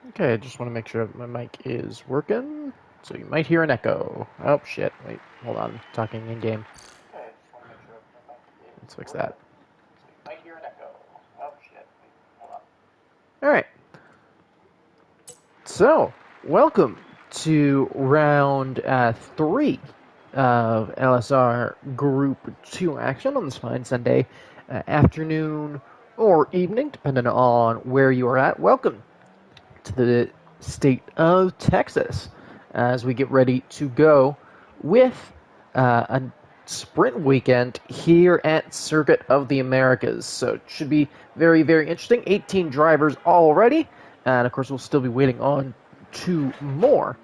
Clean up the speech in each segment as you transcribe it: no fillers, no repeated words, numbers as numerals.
Okay, I just want to make sure that my mic is working. So you might hear an echo. Oh, shit. Wait, hold on. Talking in-game. Okay, I just want to make sure that my mic is Let's fix that. So you might hear an echo. Oh, shit. Wait, hold on. Alright. So, welcome to round 3 of LSR Group 2 action on this fine Sunday afternoon or evening, depending on where you are at. Welcome to the state of Texas as we get ready to go with a sprint weekend here at Circuit of the Americas. So it should be very, very interesting. 18 drivers already, and of course we'll still be waiting on 2 more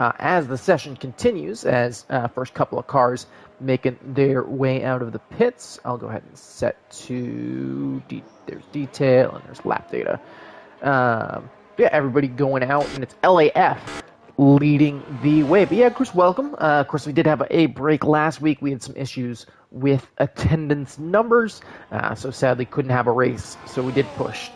as the session continues, as first couple of cars making their way out of the pits. I'll go ahead and set to, there's detail and there's lap data. Yeah, everybody going out, and it's LAF leading the way. But yeah, of course, welcome. Of course, we did have a break last week. We had some issues with attendance numbers, so sadly couldn't have a race. So we did push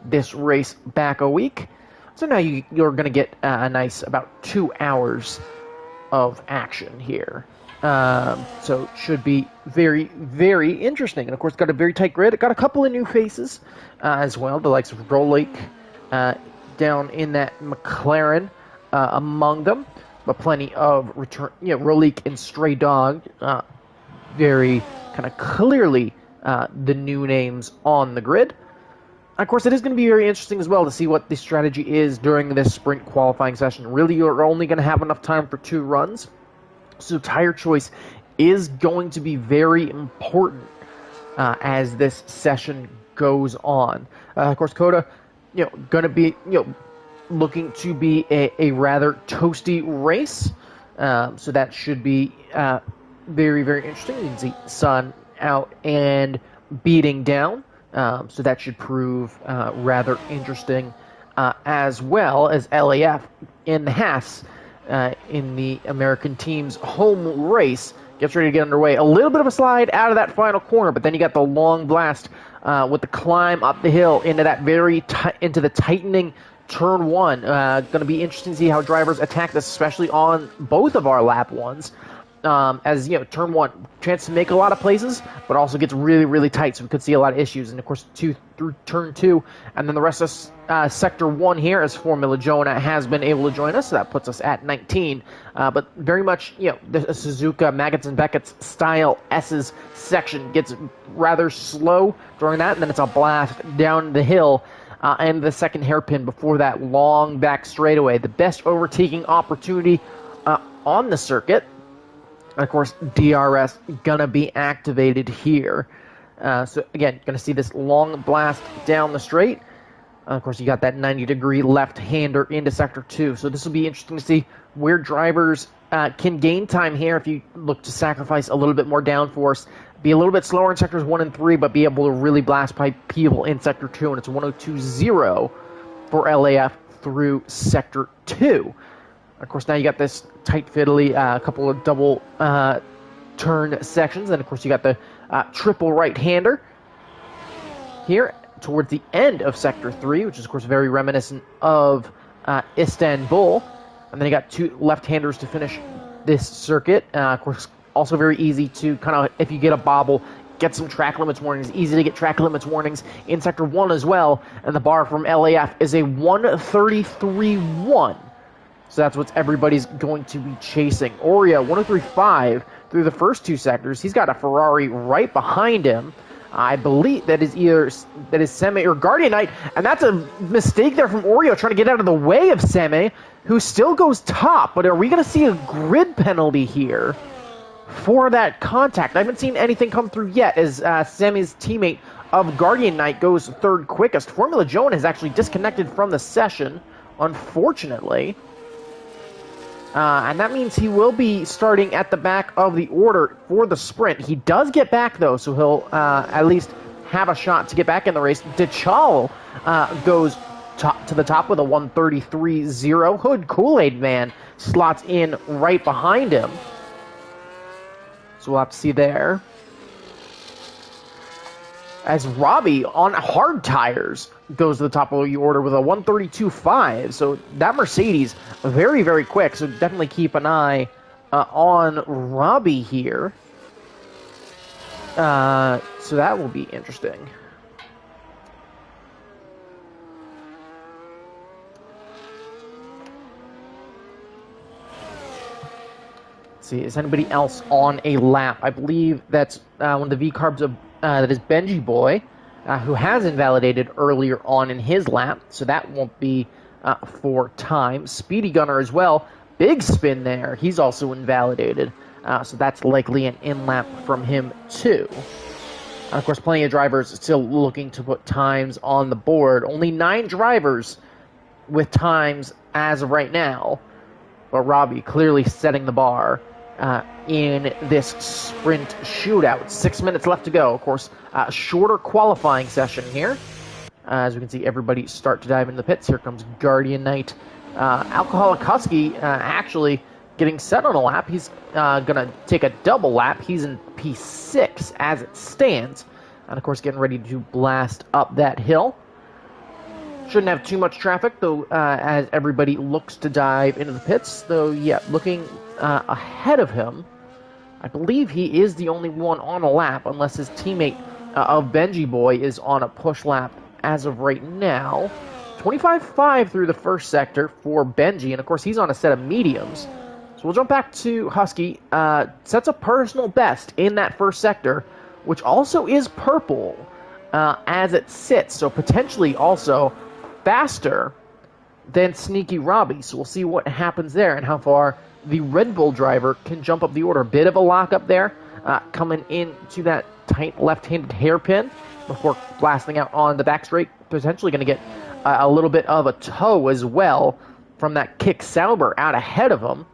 this race back a week. So now you're going to get a nice about 2 hours of action here. So it should be very, very interesting. And of course, got a very tight grid. Got a couple of new faces as well, the likes of Rolik down in that McLaren among them, but plenty of return. Rolik and Stray Dog, very kind of clearly the new names on the grid. Of course, it is going to be very interesting as well to see what the strategy is during this sprint qualifying session. Really, you're only going to have enough time for 2 runs, so tire choice is going to be very important as this session goes on. Of course, COTA, going to be, looking to be a rather toasty race, so that should be very, very interesting. You can see sun out and beating down. So that should prove rather interesting, as well as LAF in the Haas in the American team's home race gets ready to get underway. A little bit of a slide out of that final corner, but then you got the long blast with the climb up the hill into that into the tightening turn 1. Going to be interesting to see how drivers attack this, especially on both of our lap ones. As turn 1, chance to make a lot of places, but also gets really, really tight, so we could see a lot of issues. And of course, 2 through turn 2, and then the rest of sector 1 here, as Formula Jonah has been able to join us, so that puts us at 19. But very much, the Suzuka, Maggots and Beckett's style S's section gets rather slow during that, and then it's a blast down the hill. And the second hairpin before that long back straightaway. The best overtaking opportunity on the circuit. And of course, DRS gonna be activated here. So again, gonna see this long blast down the straight. Of course, you got that 90-degree left-hander into Sector 2. So this will be interesting to see where drivers can gain time here if you look to sacrifice a little bit more downforce. Be a little bit slower in Sectors 1 and 3, but be able to really blast by people in Sector 2. And it's 102.0 for LAF through Sector 2. Of course, now you got this tight fiddly, a couple of double turn sections. And of course, you got the triple right-hander here towards the end of Sector 3, which is, of course, very reminiscent of Istanbul. And then you got 2 left-handers to finish this circuit. Of course, also very easy to kind of, if you get a bobble, get some track limits warnings. Easy to get track limits warnings in Sector 1 as well. And the bar from LAF is a 133.1. So that's what everybody's going to be chasing. Oreo, 103.5 through the first 2 sectors. He's got a Ferrari right behind him. I believe that is Semi or Guardian Knight, and that's a mistake there from Oreo trying to get out of the way of Semi, who still goes top. But are we going to see a grid penalty here for that contact? I haven't seen anything come through yet, as Semi's teammate of Guardian Knight goes 3rd quickest. Formula Joan has actually disconnected from the session, unfortunately. And that means he will be starting at the back of the order for the sprint. He does get back, though, so he'll at least have a shot to get back in the race. DeChal goes to the top with a 133.0. Hood Kool-Aid Man slots in right behind him. So we'll have to see there. as Robbie on hard tires goes to the top of the order with a 132.5. So that Mercedes very, very quick. So definitely keep an eye on Robbie here. So that will be interesting. Let's see, is anybody else on a lap? I believe that's one of the V-Carbs that is Benji Boy, who has invalidated earlier on in his lap, so that won't be for time. Speedy Gunner as well, big spin there. He's also invalidated, so that's likely an in-lap from him too. And of course, plenty of drivers still looking to put times on the board. Only 9 drivers with times as of right now, but Robbie clearly setting the bar in this sprint shootout. 6 minutes left to go. Of course, a shorter qualifying session here. As we can see, everybody start to dive into the pits. Here comes Guardian Knight. Alcoholic Husky actually getting set on a lap. He's going to take a double lap. He's in P6 as it stands. And of course, getting ready to blast up that hill. Shouldn't have too much traffic, though, as everybody looks to dive into the pits. Though, yeah, looking ahead of him, I believe he is the only one on a lap, unless his teammate of Benji Boy is on a push lap as of right now. 25.5 through the first sector for Benji, and of course, he's on a set of mediums. So we'll jump back to Husky. Sets a personal best in that first sector, which also is purple as it sits, so potentially also faster than Sneaky Robbie. So we'll see what happens there and how far the Red Bull driver can jump up the order. Bit of a lockup there, coming into that tight left-handed hairpin before blasting out on the back straight. Potentially going to get a little bit of a toe as well from that Kick Sauber out ahead of him.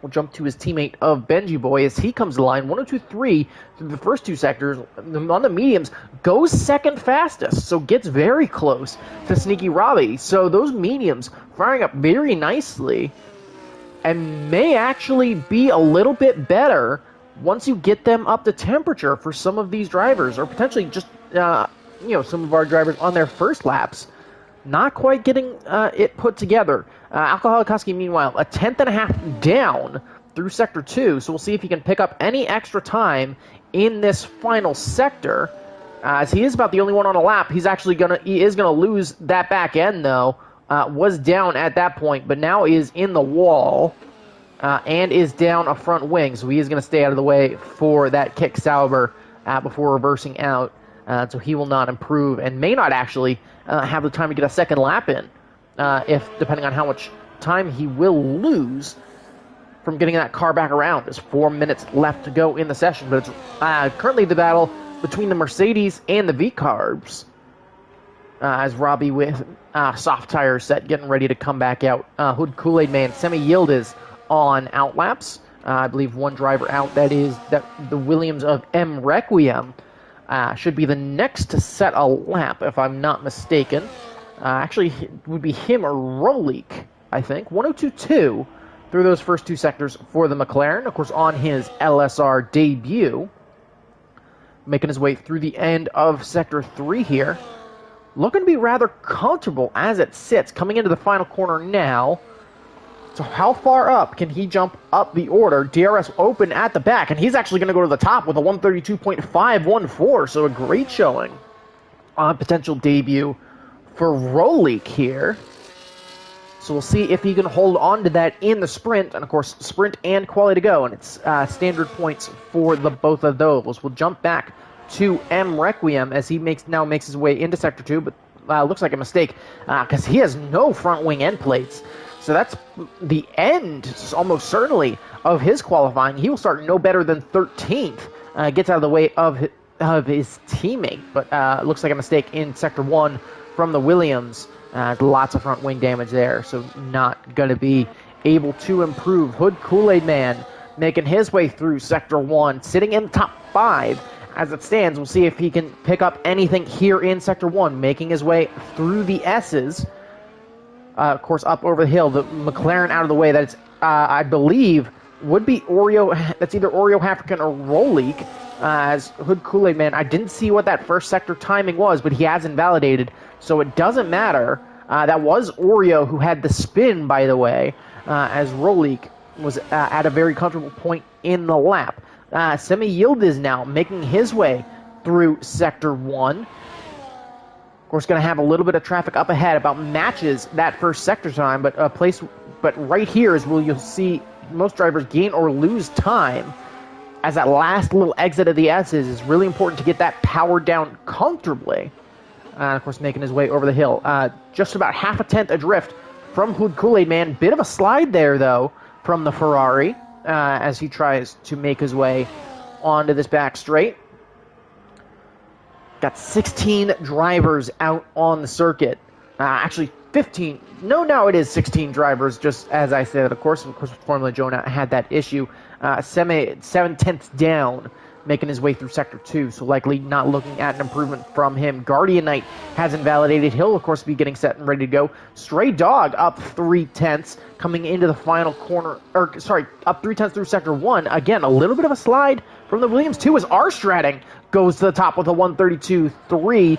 We'll jump to his teammate of Benji Boy as he comes to line. 102.3 through the first 2 sectors. On the mediums, goes second fastest, so gets very close to Sneaky Robbie. So those mediums firing up very nicely and may actually be a little bit better once you get them up to temperature for some of these drivers, or potentially just, some of our drivers on their first laps. Not quite getting it put together. Alcoholic Husky, meanwhile, a 10.5 down through Sector 2, so we'll see if he can pick up any extra time in this final sector. As he is about the only one on a lap, he is gonna lose that back end though. Was down at that point, but now is in the wall and is down a front wing, so he is gonna stay out of the way for that Kick Sauber before reversing out. So he will not improve and may not actually have the time to get a second lap in, depending on how much time he will lose from getting that car back around. There's 4 minutes left to go in the session, but it's currently the battle between the Mercedes and the V-Carbs, as Robbie with soft tires set, getting ready to come back out. Hood Kool-Aid Man, Semi-Yield is on outlaps. I believe one driver out, the Williams of M. Requiem, should be the next to set a lap, if I'm not mistaken. Actually, it would be him or Roleek, I think. 102.2 through those first 2 sectors for the McLaren. Of course, on his LSR debut. Making his way through the end of Sector 3 here. Looking to be rather comfortable as it sits. Coming into the final corner now. So how far up can he jump up the order? DRS open at the back, and he's actually going to go to the top with a 132.514, so a great showing on potential debut for Roleek here. So we'll see if he can hold on to that in the sprint, and of course, sprint and quality to go, and it's standard points for both of those. We'll jump back to M. Requiem as he now makes his way into Sector 2, but looks like a mistake because he has no front wing end plates. So that's the end, almost certainly, of his qualifying. He will start no better than 13th. Gets out of the way of his teammate, but looks like a mistake in Sector 1 from the Williams. Lots of front wing damage there, so not going to be able to improve. Hood Kool-Aid Man making his way through Sector 1, sitting in the top 5 as it stands. We'll see if he can pick up anything here in Sector 1, making his way through the S's. Of course, up over the hill, the McLaren out of the way. That's, I believe, would be Oreo. That's either Oreo African or Roleek. as Hood Kool-Aid Man. I didn't see what that first sector timing was, but he has invalidated, so it doesn't matter. That was Oreo who had the spin, by the way, as Rolik was at a very comfortable point in the lap. Semi Yildiz now making his way through Sector 1. Of course, going to have a little bit of traffic up ahead, about matches that first sector time, but right here is where you'll see most drivers gain or lose time, as that last little exit of the S's is really important to get that powered down comfortably. Of course, making his way over the hill. Just about half a tenth adrift from Hood Kool-Aid Man. Bit of a slide there, though, from the Ferrari, as he tries to make his way onto this back straight. Got 16 drivers out on the circuit. Actually, 15. No, it is 16 drivers, just as I said. Of course, Formula Jonah had that issue. 7/10 down, making his way through Sector 2, so likely not looking at an improvement from him. Guardian Knight has invalidated. He'll, of course, be getting set and ready to go. Stray Dog up 3/10, coming into the final corner, up 3/10 through Sector 1. Again, a little bit of a slide from the Williams, too, as R-Stratting goes to the top with a 132.3.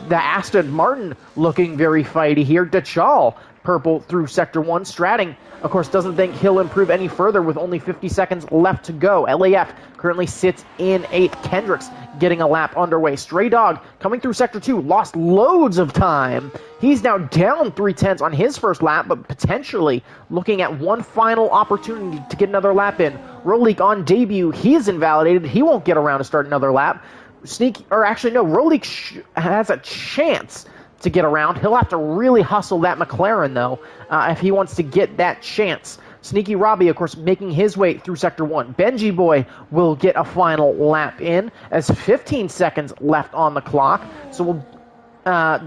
The Aston Martin looking very fighty here. Dachal, purple through Sector 1. Stratting, of course, doesn't think he'll improve any further with only 50 seconds left to go. LAF currently sits in 8th. Kendricks getting a lap underway. Stray Dog coming through Sector 2. Lost loads of time. He's now down 3/10 on his first lap, but potentially looking at one final opportunity to get another lap in. Rolik on debut. He's invalidated. He won't get around to start another lap. Rolik has a chance to get around. He'll have to really hustle that McLaren, though, if he wants to get that chance. Sneaky Robbie, of course, making his way through Sector 1. Benji Boy will get a final lap in, as 15 seconds left on the clock. So we'll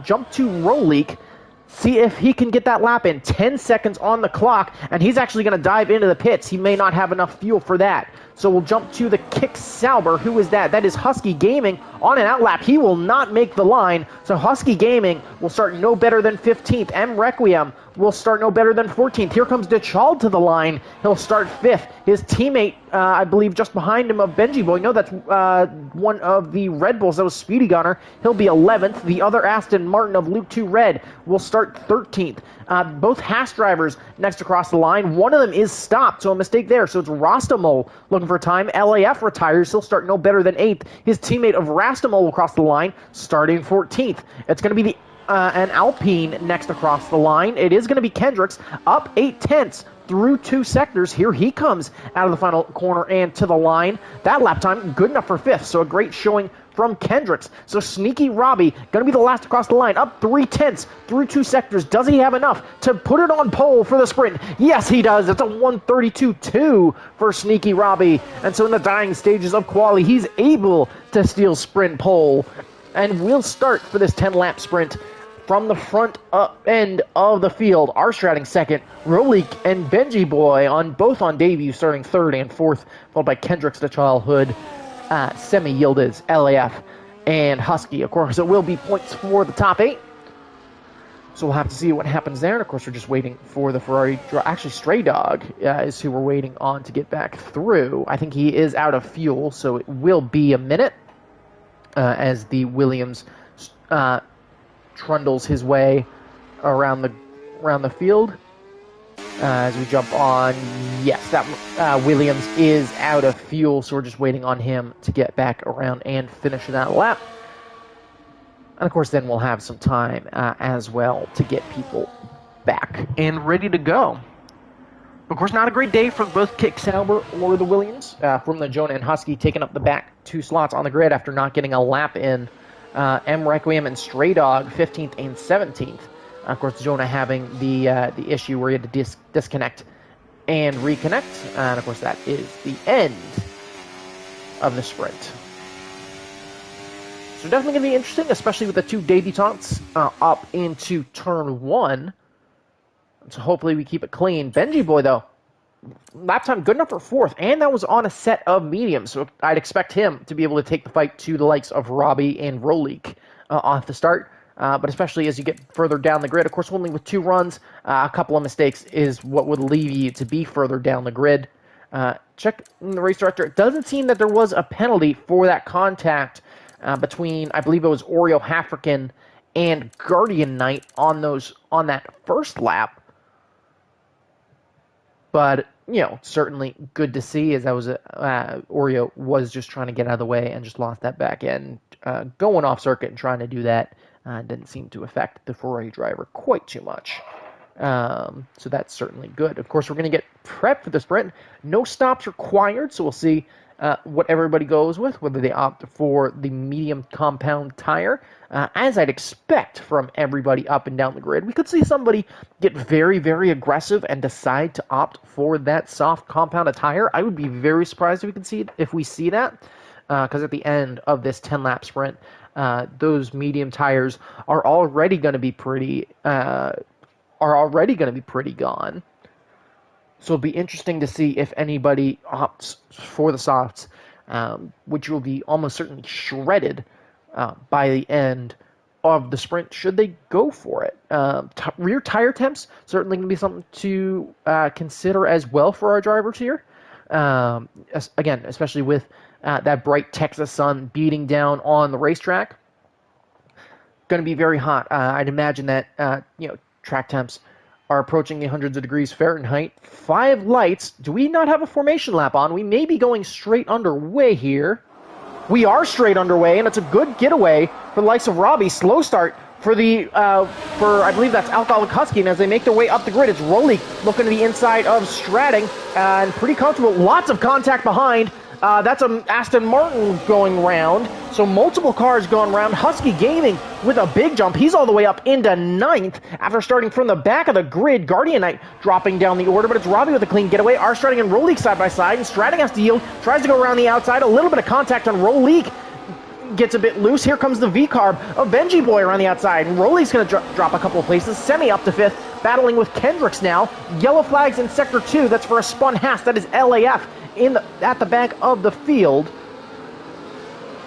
jump to Rolik, see if he can get that lap in. 10 seconds on the clock, and he's actually going to dive into the pits. He may not have enough fuel for that. So we'll jump to the Kick Sauber. Who is that? That is Husky Gaming on an outlap. He will not make the line. So Husky Gaming will start no better than 15th. M Requiem will start no better than 14th. Here comes Dachal to the line. He'll start 5th. His teammate, I believe, just behind him of Benji Boy. No, that's one of the Red Bulls. That was Speedy Gunner. He'll be 11th. The other Aston Martin of Luke 2 Red will start 13th. Both Haas drivers next across the line. One of them is stopped, so a mistake there. So it's Rostamol looking for time. LAF retires. He'll start no better than 8th. His teammate of Rastamol will cross the line, starting 14th. It's going to be an Alpine next across the line. It is going to be Kendricks, up 8/10 through 2 sectors. Here he comes out of the final corner and to the line. That lap time, good enough for 5th, so a great showing from Kendricks. So Sneaky Robbie, going to be the last across the line, up 3/10 through 2 sectors. Does he have enough to put it on pole for the sprint? Yes, he does. It's a 132.2 for Sneaky Robbie. And so in the dying stages of quali, he's able to steal sprint pole. And we'll start for this 10-lap sprint from the front end of the field. R-Stratting second, Rolik and Benji Boy both on debut, starting 3rd and 4th, followed by Kendricks, Dachal, Hood, Semi Yildiz, LAF, and Husky. Of course, it will be points for the top 8. So we'll have to see what happens there. And of course, we're just waiting for the Ferrari. Actually, Stray Dog is who we're waiting on to get back through. I think he is out of fuel, so it will be a minute as the Williams trundles his way around the field. As we jump on, yes, that Williams is out of fuel, so we're just waiting on him to get back around and finish that lap. And of course, then we'll have some time as well to get people back and ready to go. Of course, not a great day for both Kick Sauber or the Williams. From the Jonah and Husky taking up the back 2 slots on the grid after not getting a lap in. M Requiem and Stray Dog 15th and 17th. Of course, Jonah having the issue where he had to disconnect and reconnect. And of course, that is the end of the sprint. So definitely going to be interesting, especially with the 2 debutantes up into turn 1. So hopefully we keep it clean. Benji Boy, though, lap time good enough for 4th, and that was on a set of mediums, so I'd expect him to be able to take the fight to the likes of Robbie and Rolik off the start, but especially as you get further down the grid. Of course, only with 2 runs, a couple of mistakes is what would leave you to be further down the grid. check the race director. It doesn't seem that there was a penalty for that contact between, I believe it was Oreo African and Guardian Knight on that first lap. But, certainly good to see, as Oreo was just trying to get out of the way and just lost that back end. Going off circuit and trying to do that didn't seem to affect the Ferrari driver quite too much. So that's certainly good. Of course, we're going to get prepped for the sprint. No stops required, so we'll see what everybody goes with, whether they opt for the medium compound tire. As I'd expect from everybody up and down the grid, we could see somebody get very, very aggressive and decide to opt for that soft compound tire. I would be very surprised if we see that, because at the end of this 10-lap sprint, those medium tires are already going to be pretty gone. So it'll be interesting to see if anybody opts for the softs, which will be almost certainly shredded by the end of the sprint, should they go for it. Rear tire temps certainly going to be something to consider as well for our drivers here. Again, especially with that bright Texas sun beating down on the racetrack. Going to be very hot. I'd imagine that, track temps are approaching the hundreds of degrees Fahrenheit. 5 lights. Do we not have a formation lap on? We may be going straight underway here. We are straight underway, and it's a good getaway for the likes of Robbie. Slow start for I believe that's Alcoholic Husky, and as they make their way up the grid, it's Rolly looking to the inside of Stratting, and pretty comfortable. Lots of contact behind. That's an Aston Martin going round, so multiple cars going round. Husky Gaming with a big jump. He's all the way up into 9th after starting from the back of the grid. Guardian Knight dropping down the order, but it's Robbie with a clean getaway. Stratting and Roleek side by side, and Stratting has to yield, tries to go around the outside. A little bit of contact on Roleek. Gets a bit loose. Here comes the V-carb of Benji Boy around the outside, and Roleek's going to drop a couple of places. Semi up to 5th, battling with Kendricks now. Yellow flags in Sector 2. That's for a spun Haas. That is LAF at the back of the field.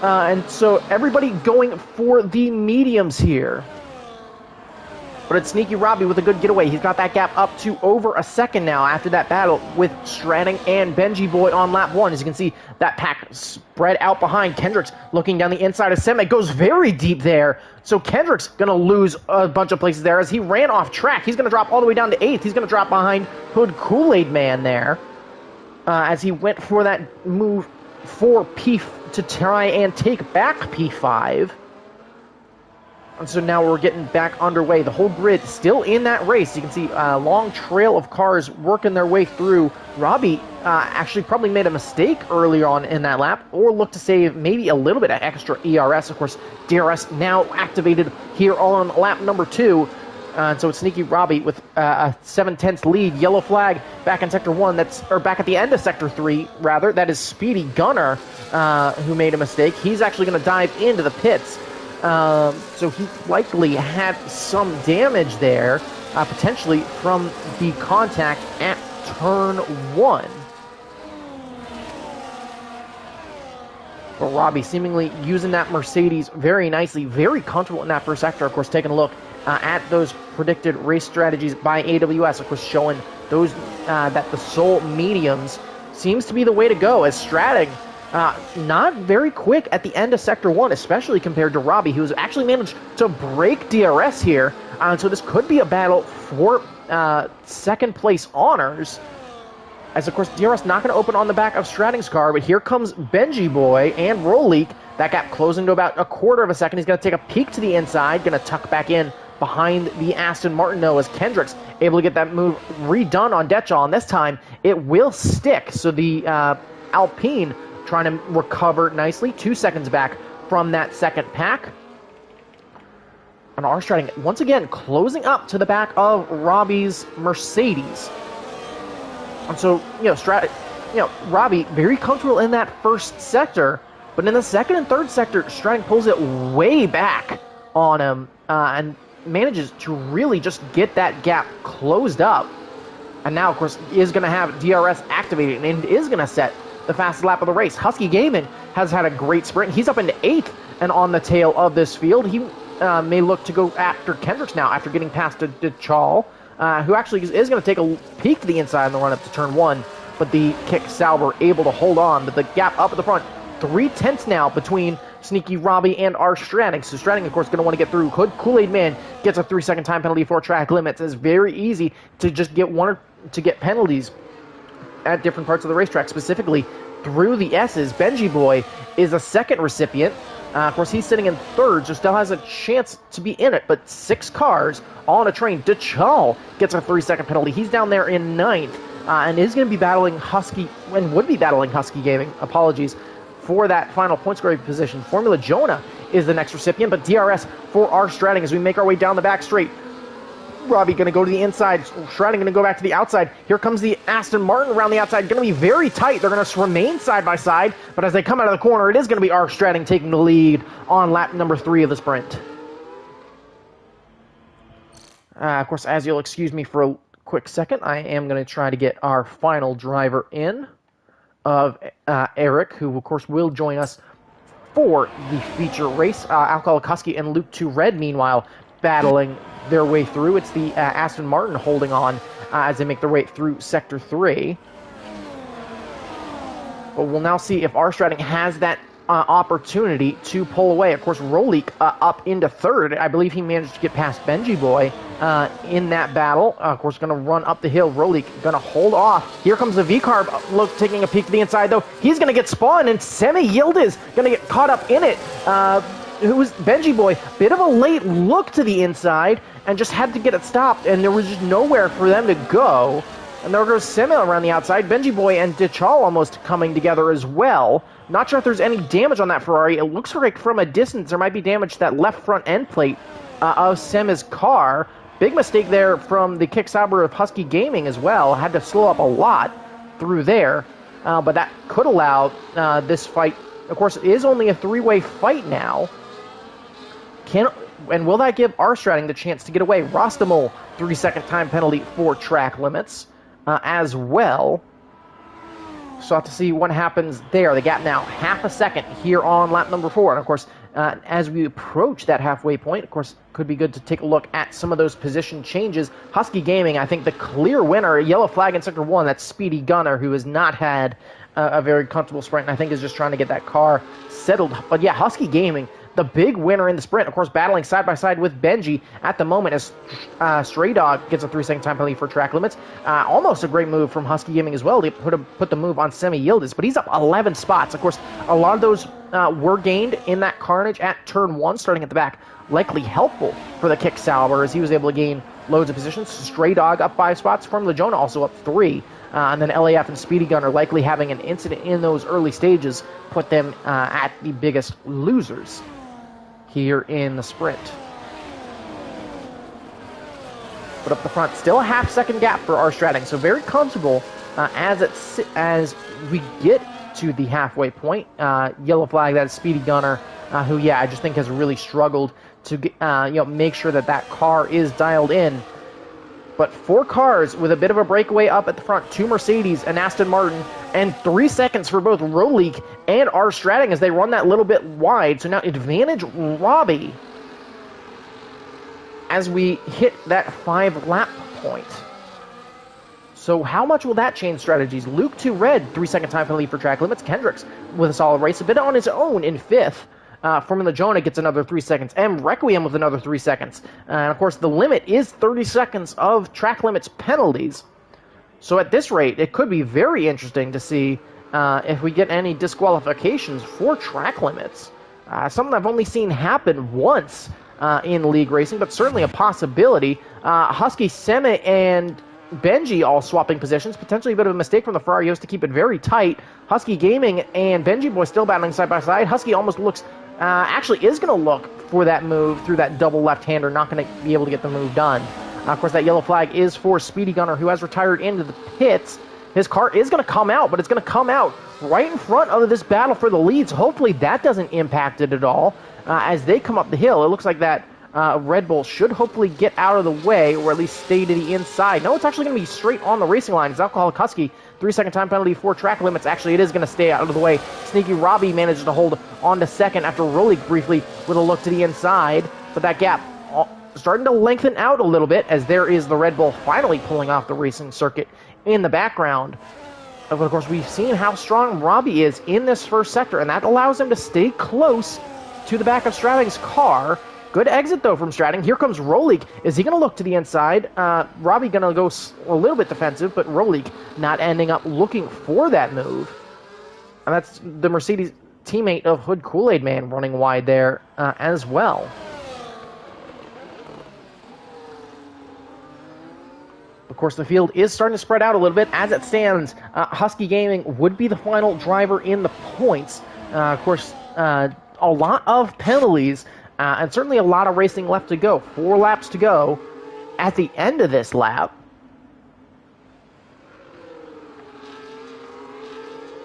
And so everybody going for the mediums here. But it's Sneaky Robbie with a good getaway. He's got that gap up to over a second now after that battle with Stratting and Benji Boy on lap 1. As you can see, that pack spread out behind. Kendricks looking down the inside of Semi. Goes very deep there. So Kendricks going to lose a bunch of places there as he ran off track. He's going to drop all the way down to 8th. He's going to drop behind Hood Kool-Aid Man there. As he went for that move for to try and take back P5. And so now we're getting back underway. The whole grid still in that race. You can see a long trail of cars working their way through. Robbie actually probably made a mistake earlier on in that lap, or looked to save maybe a little bit of extra ERS. Of course, DRS now activated here on lap number 2. So it's Sneaky Robbie with a 7/10 lead. Yellow flag back in Sector 1. Back at the end of Sector 3, rather. That is Speedy Gunner who made a mistake. He's actually going to dive into the pits. So he likely had some damage there, potentially from the contact at turn 1. But Robbie seemingly using that Mercedes very nicely, very comfortable in that first sector. Of course, taking a look at those predicted race strategies by AWS, of course, showing those that the sole mediums seems to be the way to go, as Stratting not very quick at the end of Sector 1, especially compared to Robbie, who's actually managed to break DRS here. So this could be a battle for second place honors, as of course DRS not going to open on the back of Stratting's car, but here comes Benji Boy and Roleek. That gap closing to about a quarter of a second. He's going to take a peek to the inside, going to tuck back in behind the Aston Martin, though, as Kendricks able to get that move redone on Detchall, and this time it will stick. So the Alpine trying to recover nicely, 2 seconds back from that second pack. And Stratting once again closing up to the back of Robbie's Mercedes. And so, Robbie very comfortable in that first sector, but in the second and third sector, Stratting pulls it way back on him and manages to really just get that gap closed up. And now, of course, is going to have DRS activated and is going to set the fastest lap of the race. Husky Gaming has had a great sprint. He's up into 8th and on the tail of this field. He may look to go after Kendricks now after getting past Detchall, who actually is going to take a peek to the inside on the run up to turn 1. but the Kick Sauber able to hold on. But the gap up at the front, 3/10 now between Sneaky Robbie and our Stratting. So Stratting, of course, going to want to get through. Kool-Aid Man gets a 3-second time penalty for track limits. It's very easy to just get penalties at different parts of the racetrack, specifically through the S's. Benji Boy is a second recipient. Of course, he's sitting in third, so still has a chance to be in it, but 6 cars all on a train. DeChal gets a 3-second penalty. He's down there in ninth, and is going to be battling Husky, and would be battling Husky Gaming, apologies, for that final point scoring position. Formula Jonah is the next recipient, but DRS for our Stratting as we make our way down the back straight. Robbie going to go to the inside. Stratting going to go back to the outside. Here comes the Aston Martin around the outside. Going to be very tight. They're going to remain side by side, but as they come out of the corner, it is going to be our Stratting taking the lead on lap number 3 of the sprint. Of course, as you'll excuse me for a quick second, I am going to try to get our final driver in of Eric, who of course will join us for the feature race. Alcoholic Husky and Luke 2 Red, meanwhile, battling their way through. It's the Aston Martin holding on as they make their way through Sector 3. But we'll now see if our Stratting has that opportunity to pull away. Of course, Rolik up into third. I believe he managed to get past Benji Boy in that battle. Of course, going to run up the hill. Rolik going to hold off. Here comes the V-Carb. Look, taking a peek to the inside, though. He's going to get spawned, and Semi Yildiz going to get caught up in it. Who's Benji Boy? Bit of a late look to the inside, and just had to get it stopped, and there was just nowhere for them to go. And there goes Semi around the outside. Benji Boy and DeChal almost coming together as well. Not sure if there's any damage on that Ferrari. It looks like from a distance there might be damage to that left front end plate of Semi's car. Big mistake there from the Kick Sauber of Husky Gaming as well. Had to slow up a lot through there. But that could allow this fight. Of course, it is only a 3-way fight now. And will that give our Stratting the chance to get away? Rostamol, 3-second time penalty for track limits as well. So have to see what happens there. The gap now half a second here on lap number 4. And of course, as we approach that halfway point, of course, could be good to take a look at some of those position changes. Husky Gaming, I think the clear winner, yellow flag in Sector 1, that's Speedy Gunner, who has not had a very comfortable sprint, and I think is just trying to get that car settled. But yeah, Husky Gaming, the big winner in the sprint, of course, battling side by side with Benji at the moment as Stray Dog gets a 3-second time penalty for track limits. Almost a great move from Husky Gaming as well to put the move on Semi Yildiz, but he's up 11 spots. Of course, a lot of those were gained in that carnage at turn 1, starting at the back. Likely helpful for the Kick Sauber as he was able to gain loads of positions. Stray Dog up 5 spots. Formula Jonah also up 3. And then LAF and Speedy Gunner likely having an incident in those early stages put them at the biggest losers here in the sprint. But up the front, still a half-second gap for our Stratting, so very comfortable as we get to the halfway point. Yellow flag, that is Speedy Gunner, who, yeah, I just think has really struggled to get, make sure that that car is dialed in. But 4 cars with a bit of a breakaway up at the front, 2 Mercedes, an Aston Martin, and 3 seconds for both Rolik and our Stratting as they run that little bit wide. So now advantage Robbie as we hit that 5-lap point. So how much will that change strategies? Luke 2 Red, 3-second time penalty for track limits. Kendricks with a solid race, a bit on his own in 5th. Formula Jonah gets another 3 seconds. M. Requiem with another 3 seconds. And of course, the limit is 30 seconds of track limits penalties. So at this rate, it could be very interesting to see if we get any disqualifications for track limits. Something I've only seen happen once in league racing, but certainly a possibility. Husky, Semi, and Benji all swapping positions. Potentially a bit of a mistake from the Ferrarios to keep it very tight. Husky Gaming and Benji Boy still battling side by side. Husky almost looks... actually is going to look for that move through that double left-hander, not going to be able to get the move done. Of course, that yellow flag is for Speedy Gunner, who has retired into the pits. His car is going to come out, but it's going to come out right in front of this battle for the leads. Hopefully that doesn't impact it at all. As they come up the hill, it looks like that Red Bull should hopefully get out of the way, or at least stay to the inside. No, it's actually going to be straight on the racing line. It's Alcoholic Husky, 3-second time penalty for track limits. Actually, it is going to stay out of the way. Sneaky Robbie manages to hold on to second after Rolik briefly with a look to the inside. But that gap starting to lengthen out a little bit as there is the Red Bull finally pulling off the racing circuit in the background. But of course, we've seen how strong Robbie is in this first sector, and that allows him to stay close to the back of Stratting's car. Good exit, though, from Stratting. Here comes Rolik. Is he going to look to the inside? Robbie going to go a little bit defensive, but Rolik not ending up looking for that move. And that's the Mercedes teammate of Hood Kool-Aid Man running wide there as well. Of course, the field is starting to spread out a little bit. As it stands, Husky Gaming would be the final driver in the points. Of course, a lot of penalties, and certainly a lot of racing left to go. 4 laps to go at the end of this lap.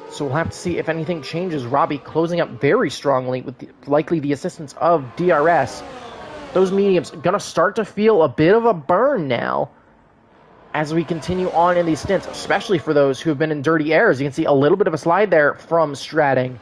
So we'll have to see if anything changes. Robbie closing up very strongly with likely the assistance of DRS. Those mediums going to start to feel a bit of a burn now as we continue on in these stints, especially for those who have been in dirty airs. You can see a little bit of a slide there from Stratting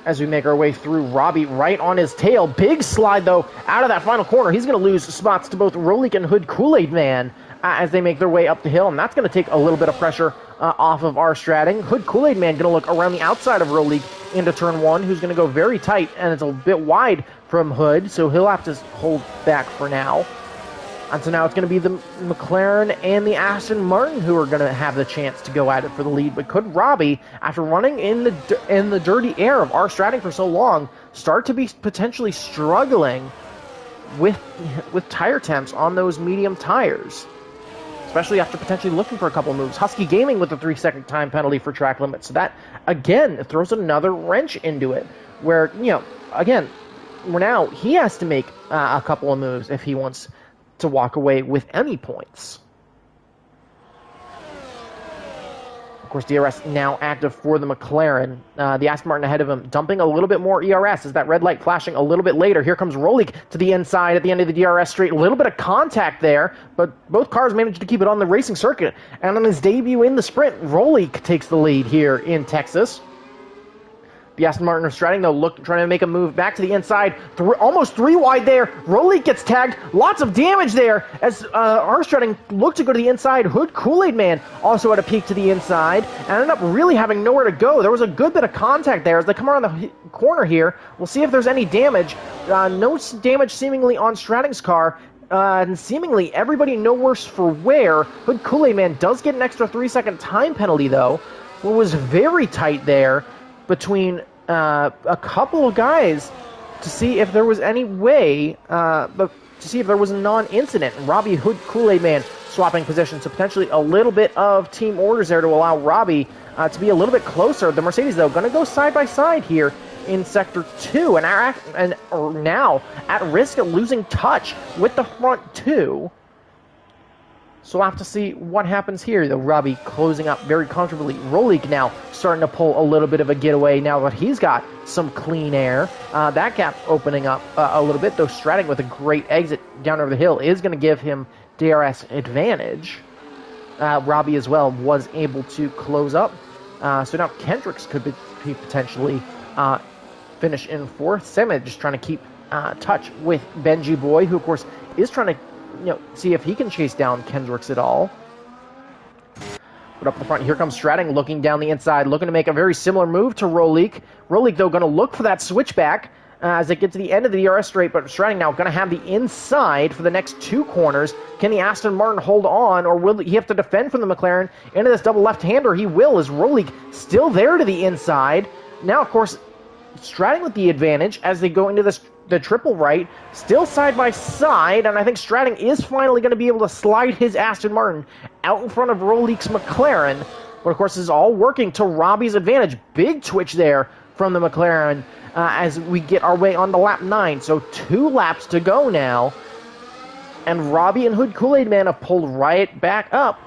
as we make our way through. Robbie right on his tail. Big slide, though, out of that final corner. He's going to lose spots to both Rolik and Hood Kool-Aid Man as they make their way up the hill, and that's going to take a little bit of pressure off of our Stratting. Hood Kool-Aid Man going to look around the outside of Rolik into turn 1, who's going to go very tight, and it's a bit wide from Hood, so he'll have to hold back for now. And so now it's going to be the McLaren and the Aston Martin who are going to have the chance to go at it for the lead. But could Robbie, after running in the dirty air of our Stratting for so long, start to be potentially struggling with tire temps on those medium tires? Especially after potentially looking for a couple moves. Husky Gaming with the 3-second time penalty for track limit. So that, again, throws another wrench into it. Where, again, now he has to make a couple of moves if he wants to walk away with any points. Of course, DRS now active for the McLaren. The Aston Martin ahead of him, dumping a little bit more ERS as that red light flashing a little bit later. Here comes Rolik to the inside at the end of the DRS straight. A little bit of contact there, but both cars managed to keep it on the racing circuit. And on his debut in the sprint, Rolik takes the lead here in Texas. The Aston Martin are Stratting, though, trying to make a move back to the inside. Almost 3 wide there. Rolik gets tagged. Lots of damage there as our Stratting looked to go to the inside. Hood Kool-Aid Man also had a peek to the inside and ended up really having nowhere to go. There was a good bit of contact there as they come around the corner here. We'll see if there's any damage. No damage seemingly on Stratting's car. And seemingly everybody no worse for wear. Hood Kool-Aid Man does get an extra 3-second time penalty, though. What was very tight there between a couple of guys to see if there was any way, but to see if there was a non-incident. Robbie Hood Kool-Aid Man swapping positions, so potentially a little bit of team orders there to allow Robbie to be a little bit closer. The Mercedes, though, going to go side by side here in Sector 2, and are now at risk of losing touch with the front 2. So we'll have to see what happens here, though. Robbie closing up very comfortably. Rolik now starting to pull a little bit of a getaway now that he's got some clean air. That gap opening up a little bit, though Stratting with a great exit down over the hill is going to give him DRS advantage. Robbie as well was able to close up. So now Kendricks could be potentially finish in 4th. Sema just trying to keep touch with Benji Boy, who of course is trying to see if he can chase down Kendricks at all. But up the front, here comes Stratting looking down the inside, looking to make a very similar move to Rolik. Rolik, though, going to look for that switchback as they get to the end of the DRS straight, but Stratting now going to have the inside for the next 2 corners. Can the Aston Martin hold on, or will he have to defend from the McLaren into this double left-hander? He will, as Rolik still there to the inside. Now, of course, Stratting with the advantage as they go into the triple right, still side by side, and I think Stratting is finally going to be able to slide his Aston Martin out in front of Rolik's McLaren. But of course, this is all working to Robbie's advantage. Big twitch there from the McLaren as we get our way on to lap 9. So 2 laps to go now, and Robbie and Hood Kool-Aid Man have pulled right back up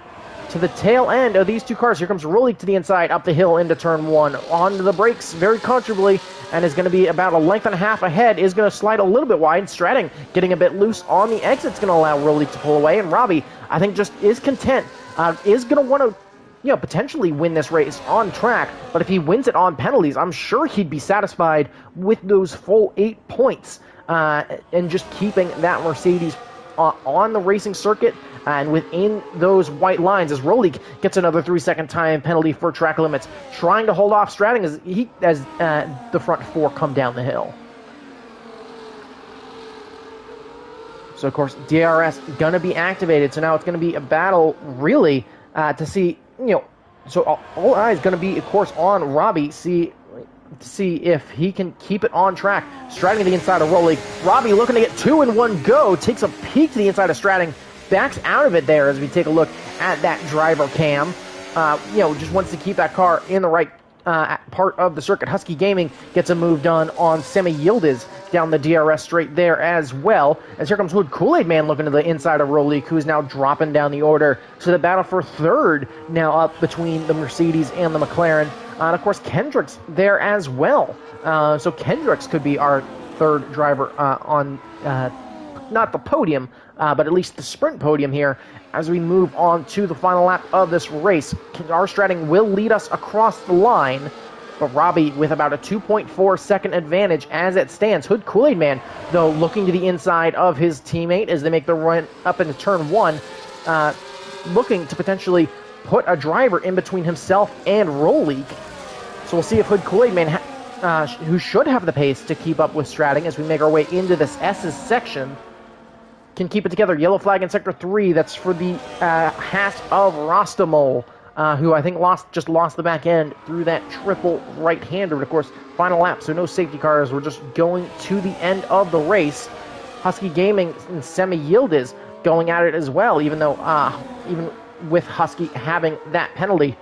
to the tail end of these 2 cars. Here comes Rolik to the inside, up the hill into turn 1, onto the brakes very comfortably, and is going to be about a length and a half ahead, is going to slide a little bit wide. Stratting getting a bit loose on the exit is going to allow Rolik to pull away, and Robbie, I think, just is content, is going to want to potentially win this race on track, but if he wins it on penalties, I'm sure he'd be satisfied with those full 8 points, and just keeping that Mercedes on the racing circuit And within those white lines, as Rolik gets another 3-second time penalty for track limits, trying to hold off Stratting as the front four come down the hill. So, of course, DRS going to be activated. So now it's going to be a battle, really, to see, so all eyes going to be, of course, on Robbie, to see if he can keep it on track. Stratting to the inside of Rolik. Robbie looking to get 2 in one go, takes a peek to the inside of Stratting, backs out of it there as we take a look at that driver cam. Just wants to keep that car in the right part of the circuit. Husky Gaming gets a move done on Semi Yildiz down the DRS straight there as well. As here comes Hood Kool-Aid Man looking to the inside of Rolik, who is now dropping down the order. So the battle for third now up between the Mercedes and the McLaren. And of course, Kendrick's there as well. So Kendrick's could be our third driver on not the podium, but at least the sprint podium here as we move on to the final lap of this race. Our Stratting will lead us across the line, but Robbie with about a 2.4 second advantage as it stands. Hood Kool-Aid Man, though, looking to the inside of his teammate as they make the run up into turn one, looking to potentially put a driver in between himself and Rolik. So we'll see if Hood Kool-Aid Man, who should have the pace to keep up with Stratting as we make our way into this S's section, can keep it together. Yellow flag in Sector 3. That's for the Haas of Rostamol, who I think just lost the back end through that triple right-hander. But of course, final lap, so no safety cars. We're just going to the end of the race. Husky Gaming and Semi Yildiz going at it as well, even though, even with Husky having that penalty,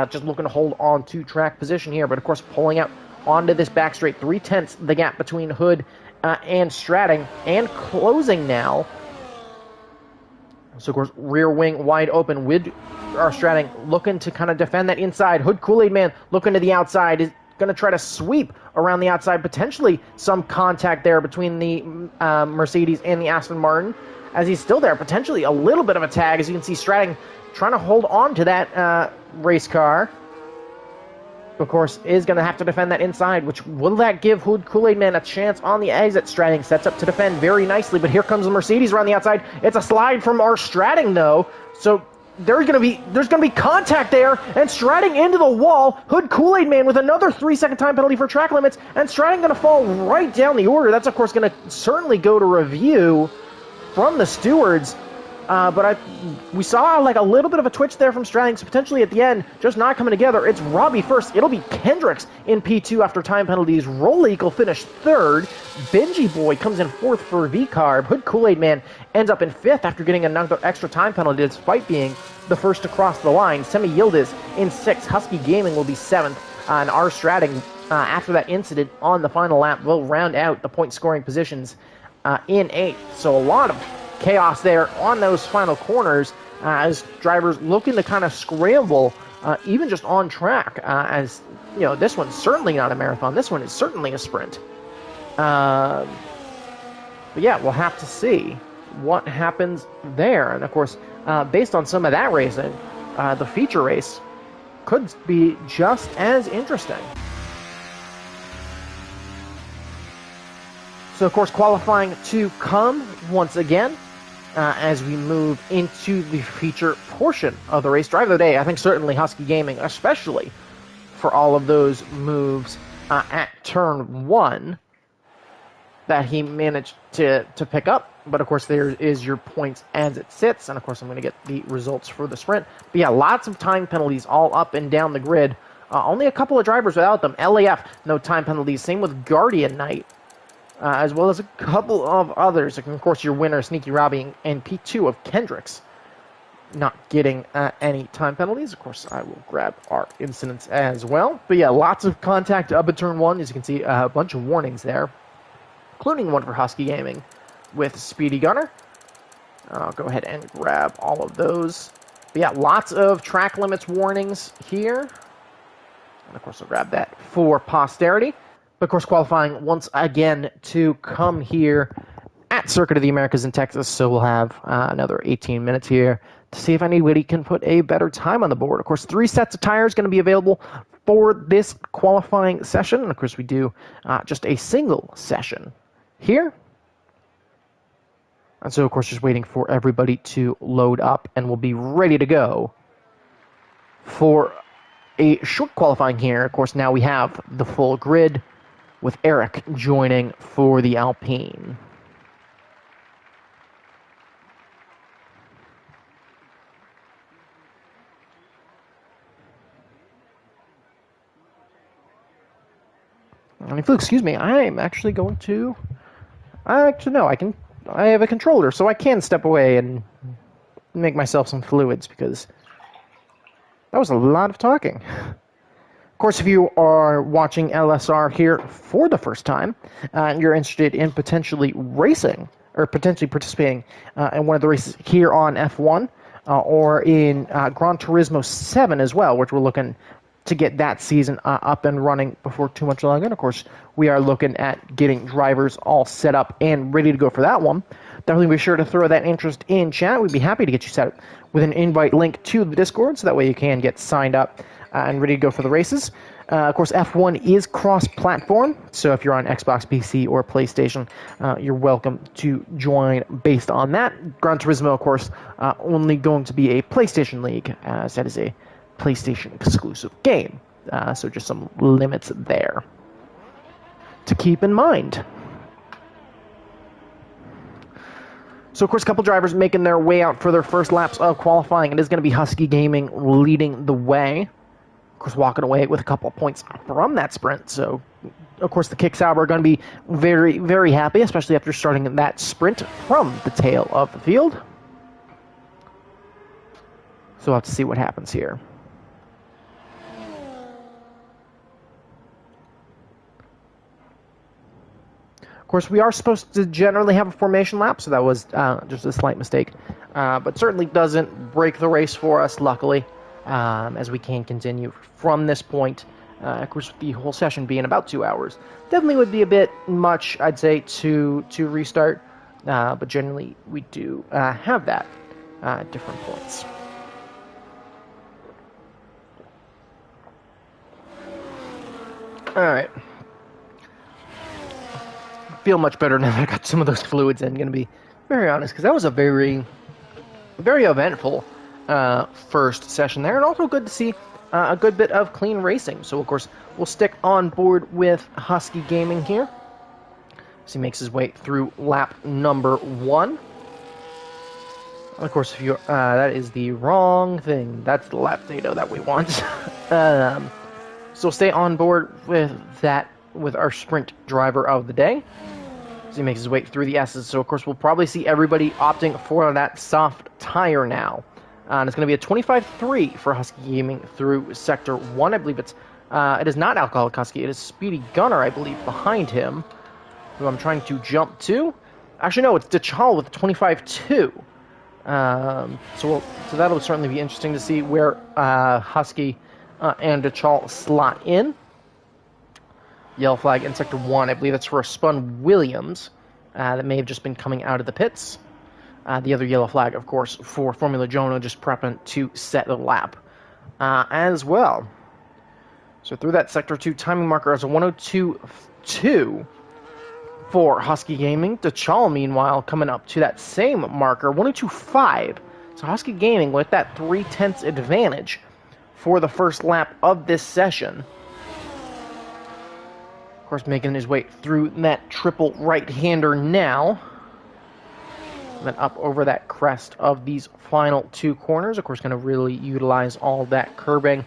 just looking to hold on to track position here. But of course, pulling out onto this back straight, 3/10 the gap between Hood and Stratting, and closing now. So, of course, rear wing wide open with our Stratting looking to kind of defend that inside. Hood Kool-Aid Man looking to the outside, is going to try to sweep around the outside. Potentially some contact there between the Mercedes and the Aston Martin as he's still there. Potentially a little bit of a tag, as you can see Stratting trying to hold on to that race car. Of course, is going to have to defend that inside, which will that give Hood Kool-Aid Man a chance on the exit? Stratting sets up to defend very nicely, but here comes the Mercedes around the outside. It's a slide from our Stratting, though, so there's going to be contact there, and Stratting into the wall. Hood Kool-Aid Man with another 3-second time penalty for track limits, and Stratting going to fall right down the order. That's, of course, going to certainly go to review from the stewards. But we saw like a little bit of a twitch there from Stratting, so potentially at the end, just not coming together. It's Robbie first. It'll be Kendricks in P2 after time penalties. Rolik will finish third. Benji Boy comes in fourth for V-Carb. Hood Kool-Aid Man ends up in fifth after getting another extra time penalty despite being the first to cross the line. Semi Yildiz in sixth. Husky Gaming will be seventh. And our Stratting, after that incident on the final lap, will round out the point scoring positions in eighth. So a lot of chaos there on those final corners as drivers looking to kind of scramble even just on track, as this one's certainly not a marathon. This one is certainly a sprint. But yeah, we'll have to see what happens there. And of course, based on some of that racing, the feature race could be just as interesting. So of course, qualifying to come once again. As we move into the feature portion of the race. Drive of the day, I think certainly Husky Gaming, especially for all of those moves at turn one that he managed to pick up. But of course, there is your points as it sits. And of course, I'm going to get the results for the sprint. But yeah, lots of time penalties all up and down the grid. Only a couple of drivers without them. LAF, no time penalties. Same with Guardian Knight. As well as a couple of others. Of course, your winner, Sneaky Robbie, and P2 of Kendricks, not getting any time penalties. Of course, I will grab our incidents as well. But yeah, lots of contact up at turn one. As you can see, a bunch of warnings there, including one for Husky Gaming with Speedy Gunner. I'll go ahead and grab all of those. But yeah, lots of track limits warnings here. And of course, I'll grab that for posterity. But of course, qualifying once again to come here at Circuit of the Americas in Texas. So we'll have another 18 minutes here to see if anybody can put a better time on the board. Of course, 3 sets of tires going to be available for this qualifying session. And of course, we do just a single session here. And so, of course, just waiting for everybody to load up, and we'll be ready to go for a short qualifying here. Of course, now we have the full grid with Eric joining for the Alpine. And if you'll excuse me, I'm actually going to... Actually, no, I have a controller, so I can step away and make myself some fluids, because that was a lot of talking. Of course, if you are watching LSR here for the first time, and you're interested in potentially racing, or potentially participating in one of the races here on F1, or in Gran Turismo 7 as well, which we're looking to get that season up and running before too much longer. And of course, we are looking at getting drivers all set up and ready to go for that one. Definitely be sure to throw that interest in chat. We'd be happy to get you set up with an invite link to the Discord, so that way you can get signed up and ready to go for the races. Of course, F1 is cross-platform, so if you're on Xbox, PC, or PlayStation, you're welcome to join based on that. Gran Turismo, of course, only going to be a PlayStation League, as that is a PlayStation exclusive game. So just some limits there to keep in mind. So, of course, a couple drivers making their way out for their first laps of qualifying. It is going to be Husky Gaming leading the way. Of course, walking away with a couple of points from that sprint. So, of course, the Kick Sauber are going to be very, very happy, especially after starting that sprint from the tail of the field. So we'll have to see what happens here. Of course, we are supposed to generally have a formation lap, so that was just a slight mistake. But certainly doesn't break the race for us, luckily, as we can continue from this point. Of course, the whole session being about 2 hours. Definitely would be a bit much, I'd say, to restart. But generally, we do have that at different points. All right. Feel much better now that I got some of those fluids in, going to be very honest, because that was a very, very eventful first session there, and also good to see a good bit of clean racing. So, of course, we'll stick on board with Husky Gaming here. So he makes his way through lap number 1. Of course, if you that is the wrong thing. That's the lap data that we want. So we'll stay on board with that, with our sprint driver of the day. So he makes his way through the S's. So, of course, we'll probably see everybody opting for that soft tire now. And it's going to be a 25-3 for Husky Gaming through Sector 1. I believe it is not Alcoholic Husky. It is Speedy Gunner, I believe, behind him, who I'm trying to jump to. Actually, no, it's DeChal with 25-2. So that'll certainly be interesting to see where Husky and DeChal slot in. Yellow flag in Sector 1. I believe that's for a Spun Williams that may have just been coming out of the pits. The other yellow flag, of course, for Formula Jono, just prepping to set the lap as well. So through that Sector 2 timing marker as a 102.2 for Husky Gaming. DeChal, meanwhile, coming up to that same marker, 102.5. So Husky Gaming with that 0.3 advantage for the first lap of this session. Of course, making his way through that triple right-hander now. And then up over that crest of these final 2 corners. Of course, going to really utilize all that curbing.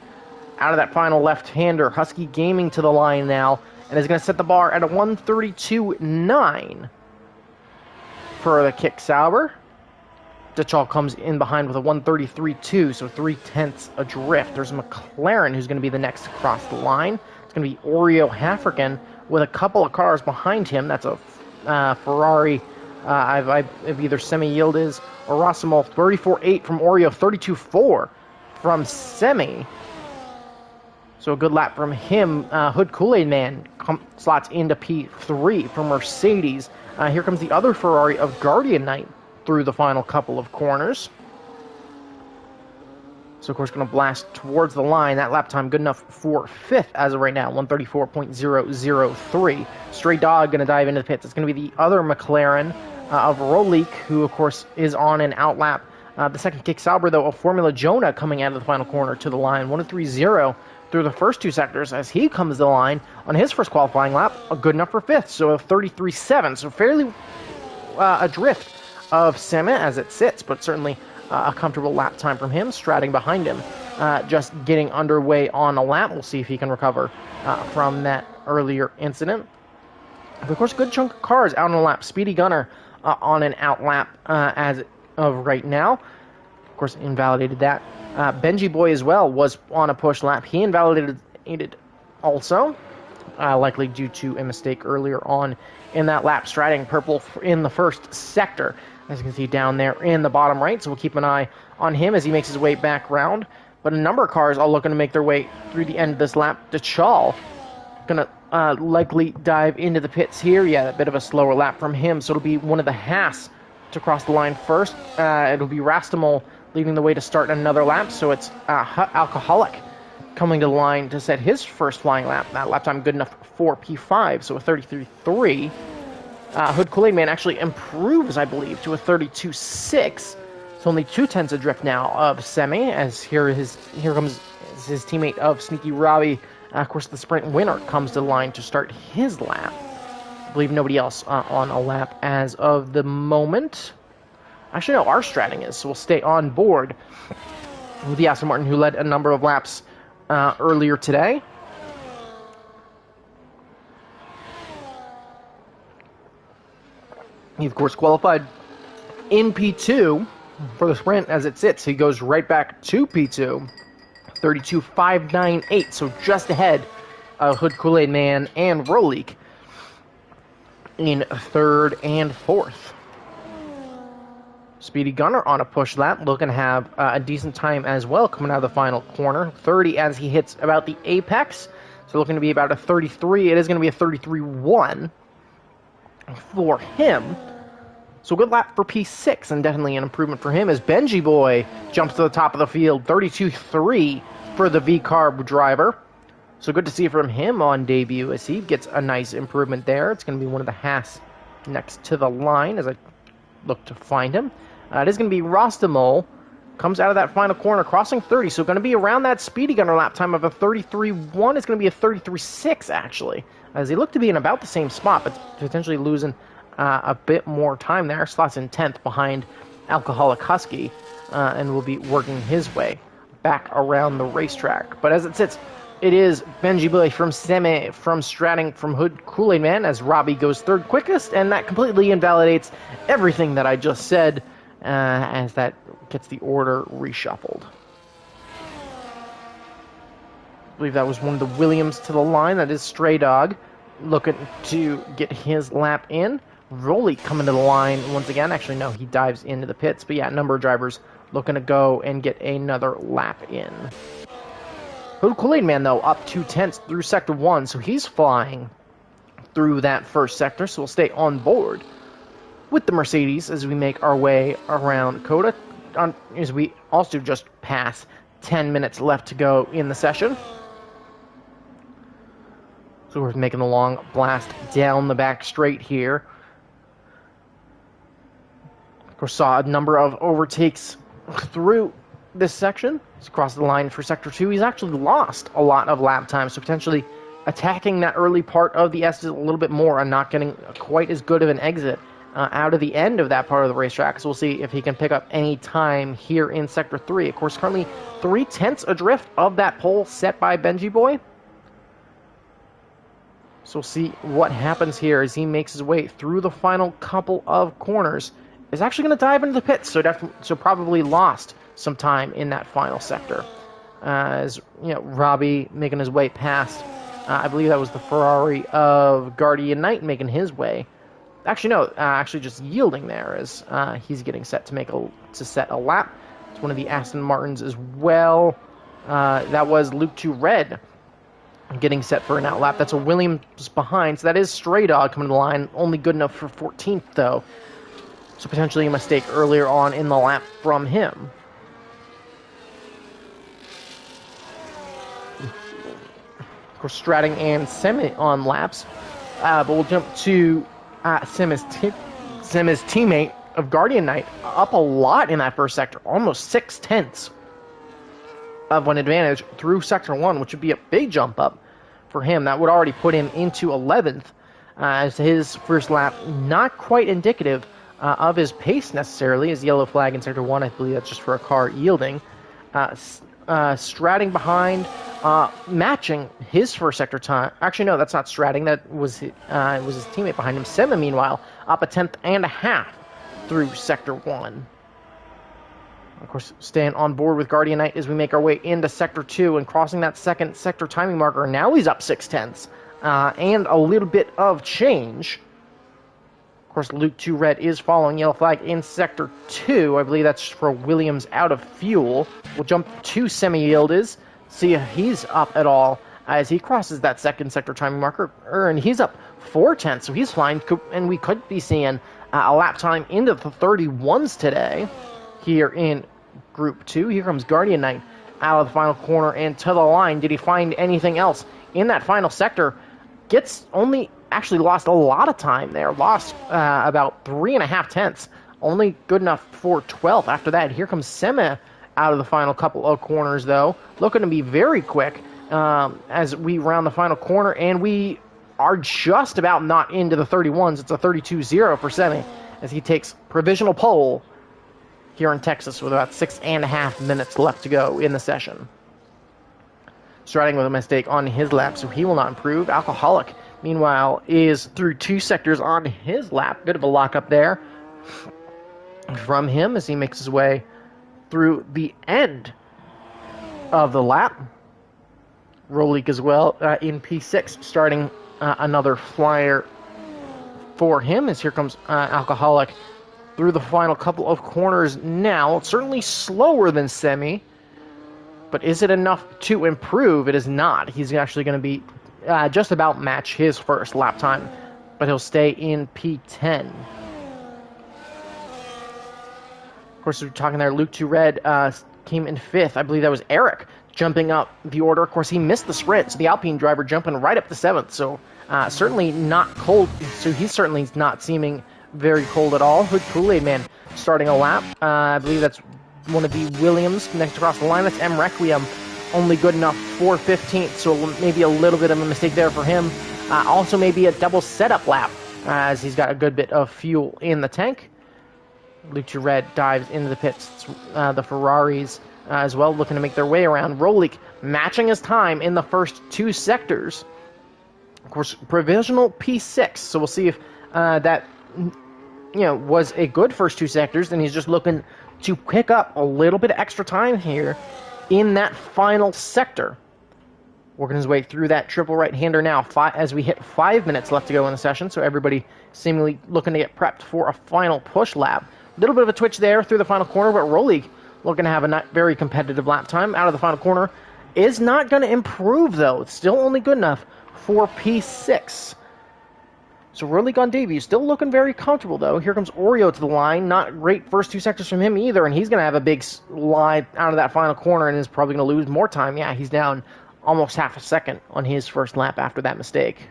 Out of that final left-hander, Husky Gaming to the line now. And is going to set the bar at a 132.9 for the Kick Sauber. DeChal comes in behind with a 133.2, so 0.3 adrift. There's McLaren, who's going to be the next across the line. It's going to be Oreo Hafrican with a couple of cars behind him. That's a Ferrari, if either Semi Yildiz or Rossimol. 34.8 from Oreo, 32.4 from Semi. So a good lap from him. Hood Kool-Aid Man slots into P3 from Mercedes. Here comes the other Ferrari of Guardian Knight through the final couple of corners. So, of course, going to blast towards the line. That lap time good enough for 5th as of right now, 134.003. Stray Dog going to dive into the pits. It's going to be the other McLaren of Rolik, who, of course, is on an outlap. The second kick Sauber, though, of Formula Jonah coming out of the final corner to the line. 1-3-0 through the first two sectors as he comes to the line on his first qualifying lap. Good enough for fifth, so a 33.7. So fairly adrift of Sema as it sits, but certainly a comfortable lap time from him. Stratting behind him, just getting underway on a lap. We'll see if he can recover from that earlier incident. Of course, good chunk of cars out on a lap. Speedy Gunner on an out lap as of right now. Of course, invalidated that. Benji Boy as well was on a push lap. He invalidated also, likely due to a mistake earlier on in that lap. Stratting purple in the first sector, as you can see down there in the bottom right. So we'll keep an eye on him as he makes his way back round. But a number of cars are looking to make their way through the end of this lap. DeChal going to likely dive into the pits here. Yeah, a bit of a slower lap from him. So it'll be one of the Haas to cross the line first. It'll be Rastamol leading the way to start another lap. So it's Alcoholic coming to the line to set his first flying lap. That lap time good enough for P5, so a 33.3. Hood Kool-Aid Man actually improves, I believe, to a 32.6. It's only 0.2 adrift now of Semi, as here comes his teammate of Sneaky Robbie. Of course, the sprint winner comes to the line to start his lap. I believe nobody else on a lap as of the moment. Actually, no, our stratting is, so we'll stay on board with the Aston Martin, who led a number of laps earlier today. He, of course, qualified in P2 for the sprint as it sits. He goes right back to P2, 32.598, so just ahead of Hood Kool-Aid Man and Rolik in third and fourth. Speedy Gunner on a push lap, looking to have a decent time as well coming out of the final corner. 30 as he hits about the apex, so looking to be about a 33. It is going to be a 33.1 for him. So good lap for P6, and definitely an improvement for him as Benji Boy jumps to the top of the field. 32.3 for the V-Carb driver. So good to see from him on debut as he gets a nice improvement there. It's going to be one of the Haas next to the line as I look to find him. It is going to be Rostamol. Comes out of that final corner, crossing 30. So going to be around that Speedy Gunner lap time of a 33.1. It's going to be a 33.6, actually, as he looked to be in about the same spot, but potentially losing a bit more time there. Slots in 10th behind Alcoholic Husky, and will be working his way back around the racetrack. But as it sits, it is Benji Boy from Stratting from Hood Kool-Aid Man as Robbie goes third quickest, and that completely invalidates everything that I just said as that gets the order reshuffled. I believe that was one of the Williams to the line. That is Stray Dog looking to get his lap in. Rolly coming to the line once again. Actually, no, he dives into the pits. But yeah, a number of drivers looking to go and get another lap in. Hood Kool-Aid Man, though, up 0.2 through Sector 1, so he's flying through that first sector, so we'll stay on board with the Mercedes as we make our way around COTA, as we also just pass 10 minutes left to go in the session. So we're making a long blast down the back straight here. Of course, saw a number of overtakes through this section. He's across the line for Sector 2. He's actually lost a lot of lap time, so potentially attacking that early part of the S a little bit more and not getting quite as good of an exit out of the end of that part of the racetrack. So we'll see if he can pick up any time here in Sector 3. Of course, currently 0.3 adrift of that pole set by Benji Boy. So we'll see what happens here as he makes his way through the final couple of corners. Is actually going to dive into the pits, so probably lost some time in that final sector. As you know, Robbie making his way past, I believe that was the Ferrari of Guardian Knight making his way. Actually, no, actually just yielding there as he's getting set to set a lap. It's one of the Aston Martins as well. That was Luke 2 Red getting set for an out lap. That's a Williams behind, so that is Stray Dog coming to the line. Only good enough for 14th, though. So potentially a mistake earlier on in the lap from him. Of course, Stratting and Semi on laps. But we'll jump to Sema's teammate of Guardian Knight up a lot in that first sector, almost 6/10 of an advantage through Sector 1, which would be a big jump up for him. That would already put him into 11th as his first lap, not quite indicative of his pace necessarily. His yellow flag in Sector 1, I believe that's just for a car yielding. Stratting behind, matching his first sector time. Actually, no, that's not Stratting. That was his teammate behind him. Sema, meanwhile, up a 10th and a half through Sector 1. Of course, staying on board with Guardian Knight as we make our way into Sector 2 and crossing that second sector timing marker. Now he's up 6/10 and a little bit of change. Of course, Luke 2 Red is following yellow flag in Sector 2. I believe that's for Williams out of fuel. We'll jump to Semi-Yildiz, see if he's up at all as he crosses that second sector timing marker. And he's up 4/10, so he's fine. And we could be seeing a lap time into the 31s today here in Group 2. Here comes Guardian Knight out of the final corner and to the line. Did he find anything else in that final sector? Gets only actually lost a lot of time there. Lost about 3.5 tenths. Only good enough for 12th. After that, here comes Sema out of the final couple of corners, though. Looking to be very quick as we round the final corner, and we are just about not into the 31s. It's a 32-0 for Semi as he takes provisional pole here in Texas with about 6.5 minutes left to go in the session. Striding with a mistake on his lap, so he will not improve. Alcoholic, meanwhile, is through 2 sectors on his lap. Bit of a lockup there from him as he makes his way through the end of the lap. Rolik as well in P6, starting another flyer for him as here comes Alcoholic through the final couple of corners now. It's certainly slower than Semi, but is it enough to improve? It is not. He's actually going to be just about match his first lap time, but he'll stay in P10. Of course, we're talking there, Luke 2 Red came in 5th. I believe that was Eric jumping up the order. Of course, he missed the sprint, so the Alpine driver jumping right up to 7th. So certainly not cold. So he's certainly not seeming very cold at all. Hood Kool-Aid Man starting a lap. I believe that's one of the Williams next across the line. That's M Requiem, only good enough for 15th, so maybe a little bit of a mistake there for him. Also maybe a double setup lap as he's got a good bit of fuel in the tank. Luke 2 Red dives into the pits. The Ferraris as well looking to make their way around. Rolik matching his time in the first 2 sectors. Of course, provisional P6, so we'll see if that was a good first 2 sectors, and he's just looking to pick up a little bit of extra time here in that final sector. Working his way through that triple right-hander now as we hit 5 minutes left to go in the session, so everybody seemingly looking to get prepped for a final push lap. A little bit of a twitch there through the final corner, but Rolig looking to have a not very competitive lap time out of the final corner. Is not going to improve, though. It's still only good enough for P6. So Rolig on debut, still looking very comfortable, though. Here comes Oreo to the line. Not great first 2 sectors from him either, and he's going to have a big slide out of that final corner and is probably going to lose more time. Yeah, he's down almost half a second on his first lap after that mistake.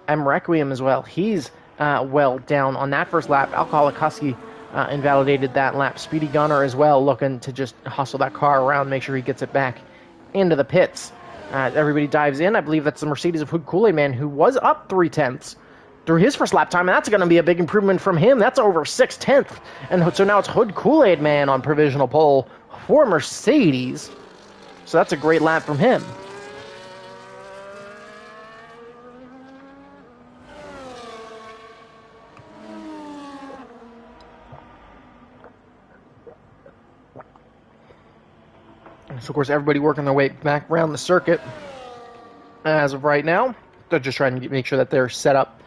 M Requiem as well. He's well down on that first lap. Alcoholic Husky invalidated that lap. Speedy Gunner as well, looking to just hustle that car around, make sure he gets it back into the pits. Everybody dives in. I believe that's the Mercedes of Hood Kool-Aid Man, who was up 3/10 through his first lap time, and that's going to be a big improvement from him. That's over 6/10. And so now it's Hood Kool-Aid Man on provisional pole for Mercedes. So that's a great lap from him. So, of course, everybody working their way back around the circuit as of right now. They're just trying to make sure that they're set up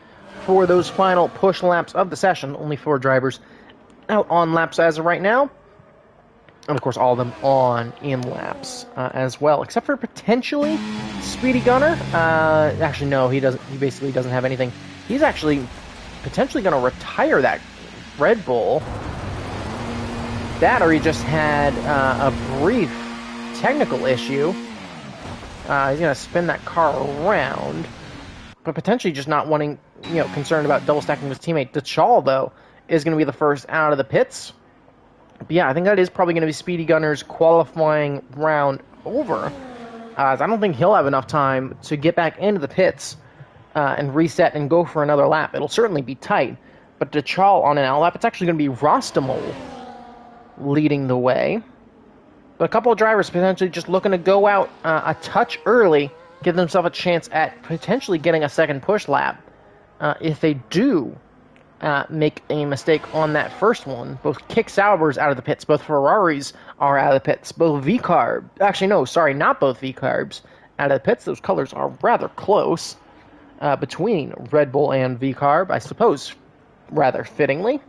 for those final push laps of the session. Only 4 drivers out on laps as of right now. And, of course, all of them on in laps as well, except for potentially Speedy Gunner. Actually, no, he doesn't. He basically doesn't have anything. He's actually potentially going to retire that Red Bull. That, or he just had a brief technical issue. He's going to spin that car around, but potentially just not wanting concerned about double stacking his teammate. Dachal, though, is going to be the first out of the pits. But yeah, I think that is probably going to be Speedy Gunner's qualifying round over. As I don't think he'll have enough time to get back into the pits and reset and go for another lap. It'll certainly be tight. But Dachal on an out lap, it's actually going to be Rostamol leading the way. But a couple of drivers potentially just looking to go out a touch early, give themselves a chance at potentially getting a second push lap. If they do make a mistake on that first one, both Kick Sauber's out of the pits, both Ferraris are out of the pits, both V-Carb, actually no, sorry, not both V-Carbs out of the pits. Those colors are rather close between Red Bull and V-Carb, I suppose, rather fittingly.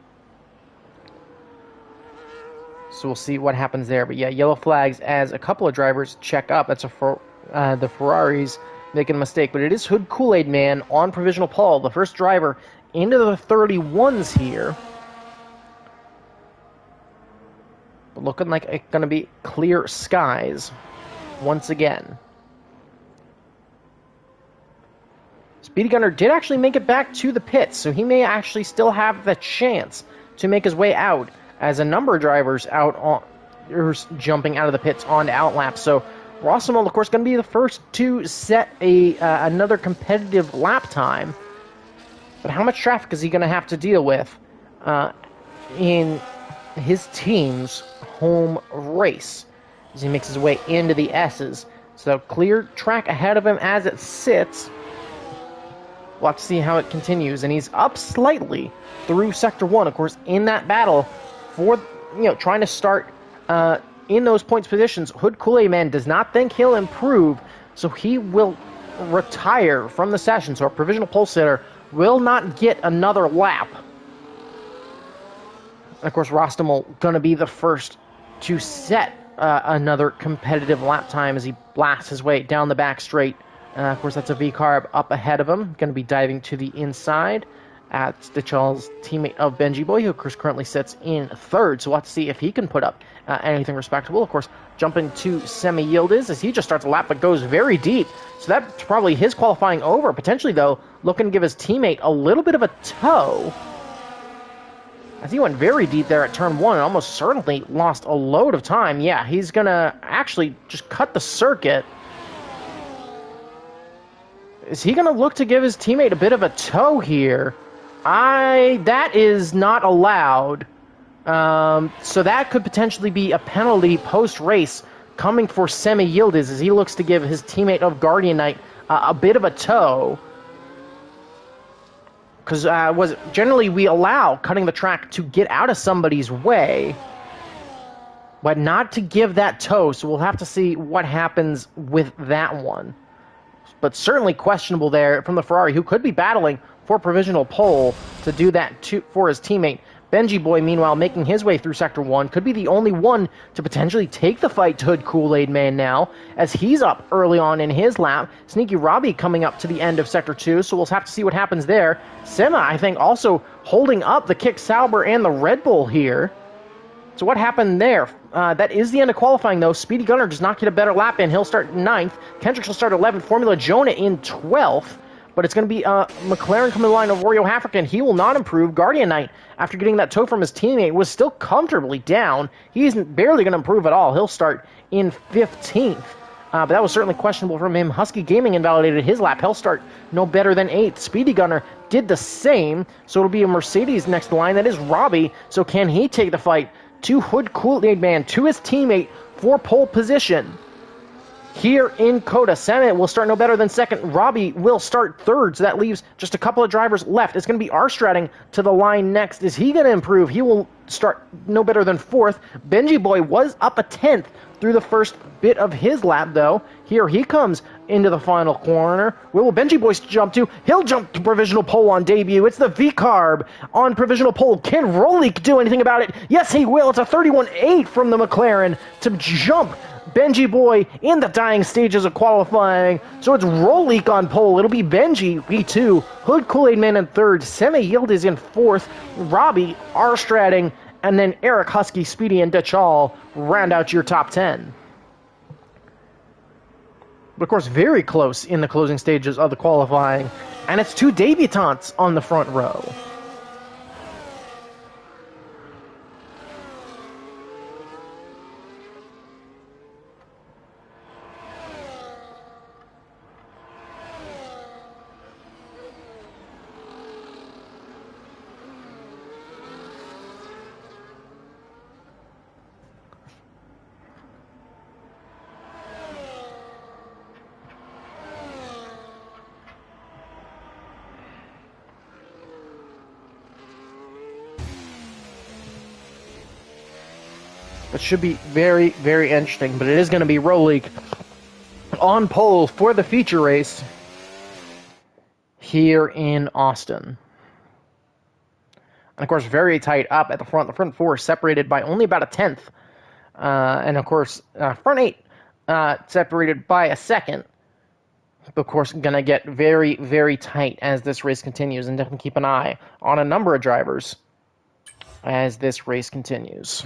So we'll see what happens there. But yeah, yellow flags as a couple of drivers check up. That's the Ferraris making a mistake. But it is Hood Kool-Aid Man on provisional pole. The first driver into the 31s here. But looking like it's going to be clear skies once again. Speedy Gunner did actually make it back to the pits, so he may actually still have the chance to make his way out, as a number of drivers are jumping out of the pits onto outlaps. So Rostamol, of course, going to be the first to set another competitive lap time. But how much traffic is he going to have to deal with in his team's home race as he makes his way into the S's? So clear track ahead of him as it sits. We'll have to see how it continues. And he's up slightly through Sector 1, of course, in that battle for, trying to start in those points positions. Hood Kool-Aid Man does not think he'll improve, so he will retire from the session. So our provisional pole sitter will not get another lap. And of course, Rostamol going to be the first to set another competitive lap time as he blasts his way down the back straight. Of course, that's a V-Carb up ahead of him, going to be diving to the inside. Dachal's teammate of Benji Boy, who of course currently sits in third, so we'll have to see if he can put up anything respectable. Of course, jumping to Semi Yildiz as he just starts a lap but goes very deep. So that's probably his qualifying over. Potentially, though, looking to give his teammate a little bit of a tow, as he went very deep there at turn 1 and almost certainly lost a load of time. Yeah, he's going to actually just cut the circuit. Is he going to look to give his teammate a bit of a tow here? That is not allowed. So that could potentially be a penalty post-race coming for Semi Yildiz as he looks to give his teammate of Guardian Knight a bit of a tow. Because generally we allow cutting the track to get out of somebody's way, but not to give that tow. So we'll have to see what happens with that one. But certainly questionable there from the Ferrari, who could be battling for provisional pole to do that for his teammate. Benji Boy, meanwhile, making his way through Sector 1, could be the only one to potentially take the fight to Hood Kool-Aid Man now, as he's up early on in his lap. Sneaky Robbie coming up to the end of Sector 2, so we'll have to see what happens there. Senna, I think, also holding up the Kick Sauber and the Red Bull here. So what happened there? That is the end of qualifying, though. Speedy Gunner does not get a better lap in. He'll start 9th. Kendricks will start 11th. Formula Jonah in 12th. But it's going to be McLaren coming to the line of Oreo African. He will not improve. Guardian Knight, after getting that tow from his teammate, was still comfortably down. He's barely going to improve at all. He'll start in 15th. But that was certainly questionable from him. Husky Gaming invalidated his lap. He'll start no better than 8th. Speedy Gunner did the same. So it'll be a Mercedes next to line. That is Robbie. So can he take the fight to Hood Kool-Aid Man, to his teammate for pole position? Here in COTA, Senna will start no better than 2nd. Robbie will start 3rd, so that leaves just a couple of drivers left. It's going to be Arstrading to the line next. Is he going to improve? He will start no better than 4th. Benji Boy was up a 10th through the first bit of his lap, though. Here he comes into the final corner. Where will Benji Boy jump to? He'll jump to provisional pole on debut. It's the V-Carb on provisional pole. Can Rolik do anything about it? Yes, he will. It's a 31.8 from the McLaren to jump Benji Boy in the dying stages of qualifying. So it's Rolik on pole. It'll be Benji V2, Hood Kool-Aid Man in 3rd, Semi Yildiz in 4th, Robbie Arstrading, and then Eric Husky, Speedy, and Dachal round out your top 10. But Of course, very close in the closing stages of the qualifying. And it's two debutantes on the front row. It should be very, very interesting, but it is going to be Rolik on pole for the feature race here in Austin. And of course, very tight up at the front. The front four separated by only about a tenth. And of course, front eight separated by a second. But of course, going to get very, very tight as this race continues. And definitely keep an eye on a number of drivers as this race continues.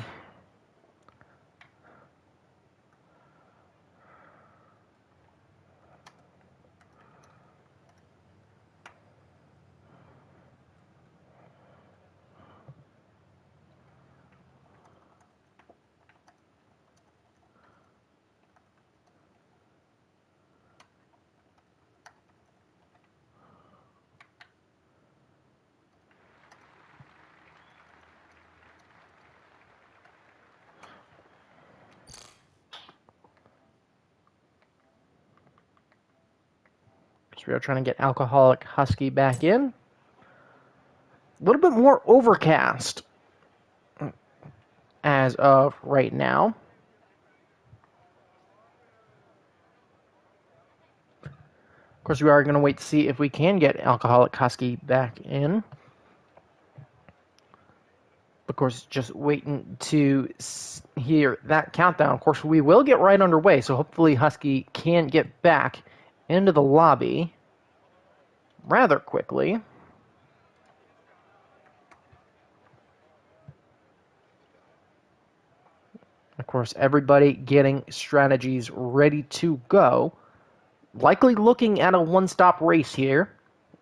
We are trying to get Alcoholic Husky back in. A little bit more overcast as of right now. Of course, we are going to wait to see if we can get Alcoholic Husky back in. Of course, just waiting to hear that countdown. Of course, we will get right underway, so hopefully Husky can get back into the lobby rather quickly. Of course, everybody getting strategies ready to go. Likely looking at a one-stop race here.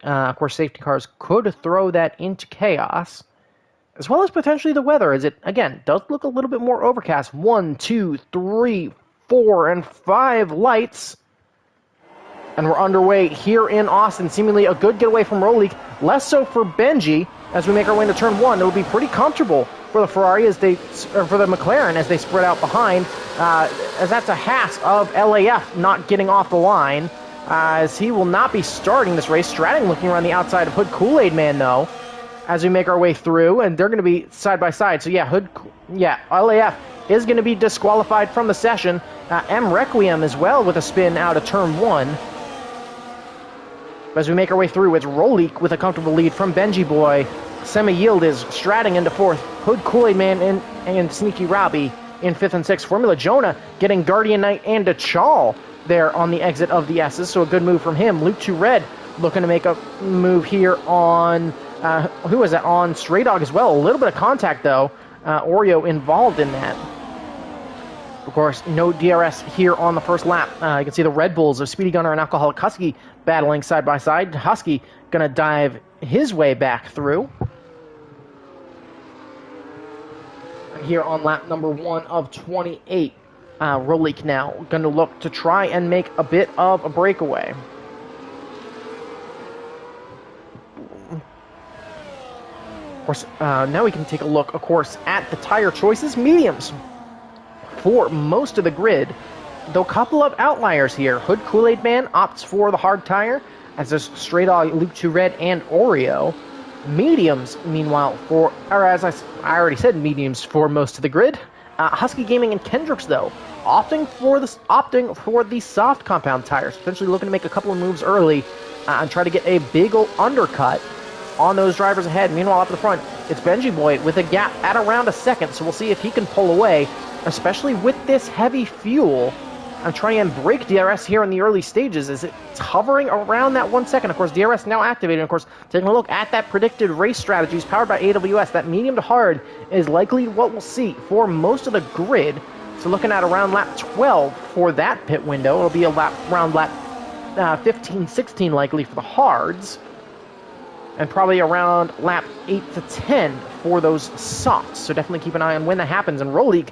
Of course, safety cars could throw that into chaos, as well as potentially the weather, as it, again, does look a little bit more overcast. 1, 2, 3, 4, and 5 lights. And we're underway here in Austin. Seemingly a good getaway from Rolik. Less so for Benji as we make our way into turn 1. It'll be pretty comfortable for the Ferrari as they, or for the McLaren as they spread out behind. As that's a Haas of LAF not getting off the line. As he will not be starting this race. Stratting looking around the outside of Hood Kool-Aid Man though. As we make our way through, and they're going to be side by side. So yeah, LAF is going to be disqualified from the session. M Requiem as well with a spin out of turn 1. As we make our way through, it's Rolik with a comfortable lead from Benji Boy. Semi Yield is stratting into 4th. Hood Kool-Aid Man and Sneaky Robbie in 5th and 6th. Formula Jonah getting Guardian Knight and Dachal there on the exit of the S's, so a good move from him. Luke 2 Red looking to make a move here on, who was that? On Stray Dog as well. A little bit of contact though. Oreo involved in that. Of course, no DRS here on the first lap. You can see the Red Bulls of Speedy Gunner and Alcoholic Husky battling side by side. Husky going to dive his way back through. Here on lap number 1 of 28. Rolik now going to look to try and make a bit of a breakaway. Of course, now we can take a look, of course, at the tire choices. Mediums for most of the grid, though a couple of outliers here. Hood Kool-Aid Man opts for the hard tire, as does Stray Dog, Luke 2 Red, and Oreo. Mediums, meanwhile, or as I already said, mediums for most of the grid. Husky Gaming and Kendricks, though, opting for the soft compound tires, potentially looking to make a couple of moves early and try to get a big ol' undercut on those drivers ahead. Meanwhile, up the front, it's Benji Boy with a gap at around a second, so we'll see if he can pull away, especially with this heavy fuel. I'm trying and break DRS here in the early stages as it's hovering around that 1 second. Of course, DRS now activated. Of course, taking a look at that predicted race strategies powered by AWS, that medium to hard is likely what we'll see for most of the grid. So looking at around lap 12 for that pit window. It'll be around lap 15, 16 likely for the hards. And probably around lap 8 to 10 for those softs. So definitely keep an eye on when that happens. And Rolik,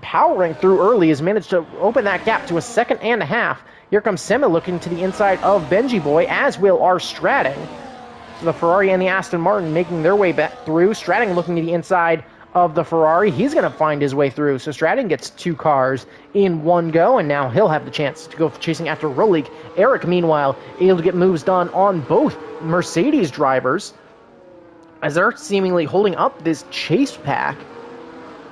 powering through early, has managed to open that gap to a second and a half. Here comes Sema looking to the inside of Benji Boy, as will our Stratting. So the Ferrari and the Aston Martin making their way back through. Stratting looking to the inside of the Ferrari. He's going to find his way through. So Stratting gets 2 cars in one go, and now he'll have the chance to go chasing after Rolik. Eric, meanwhile, able to get moves done on both Mercedes drivers as they're seemingly holding up this chase pack.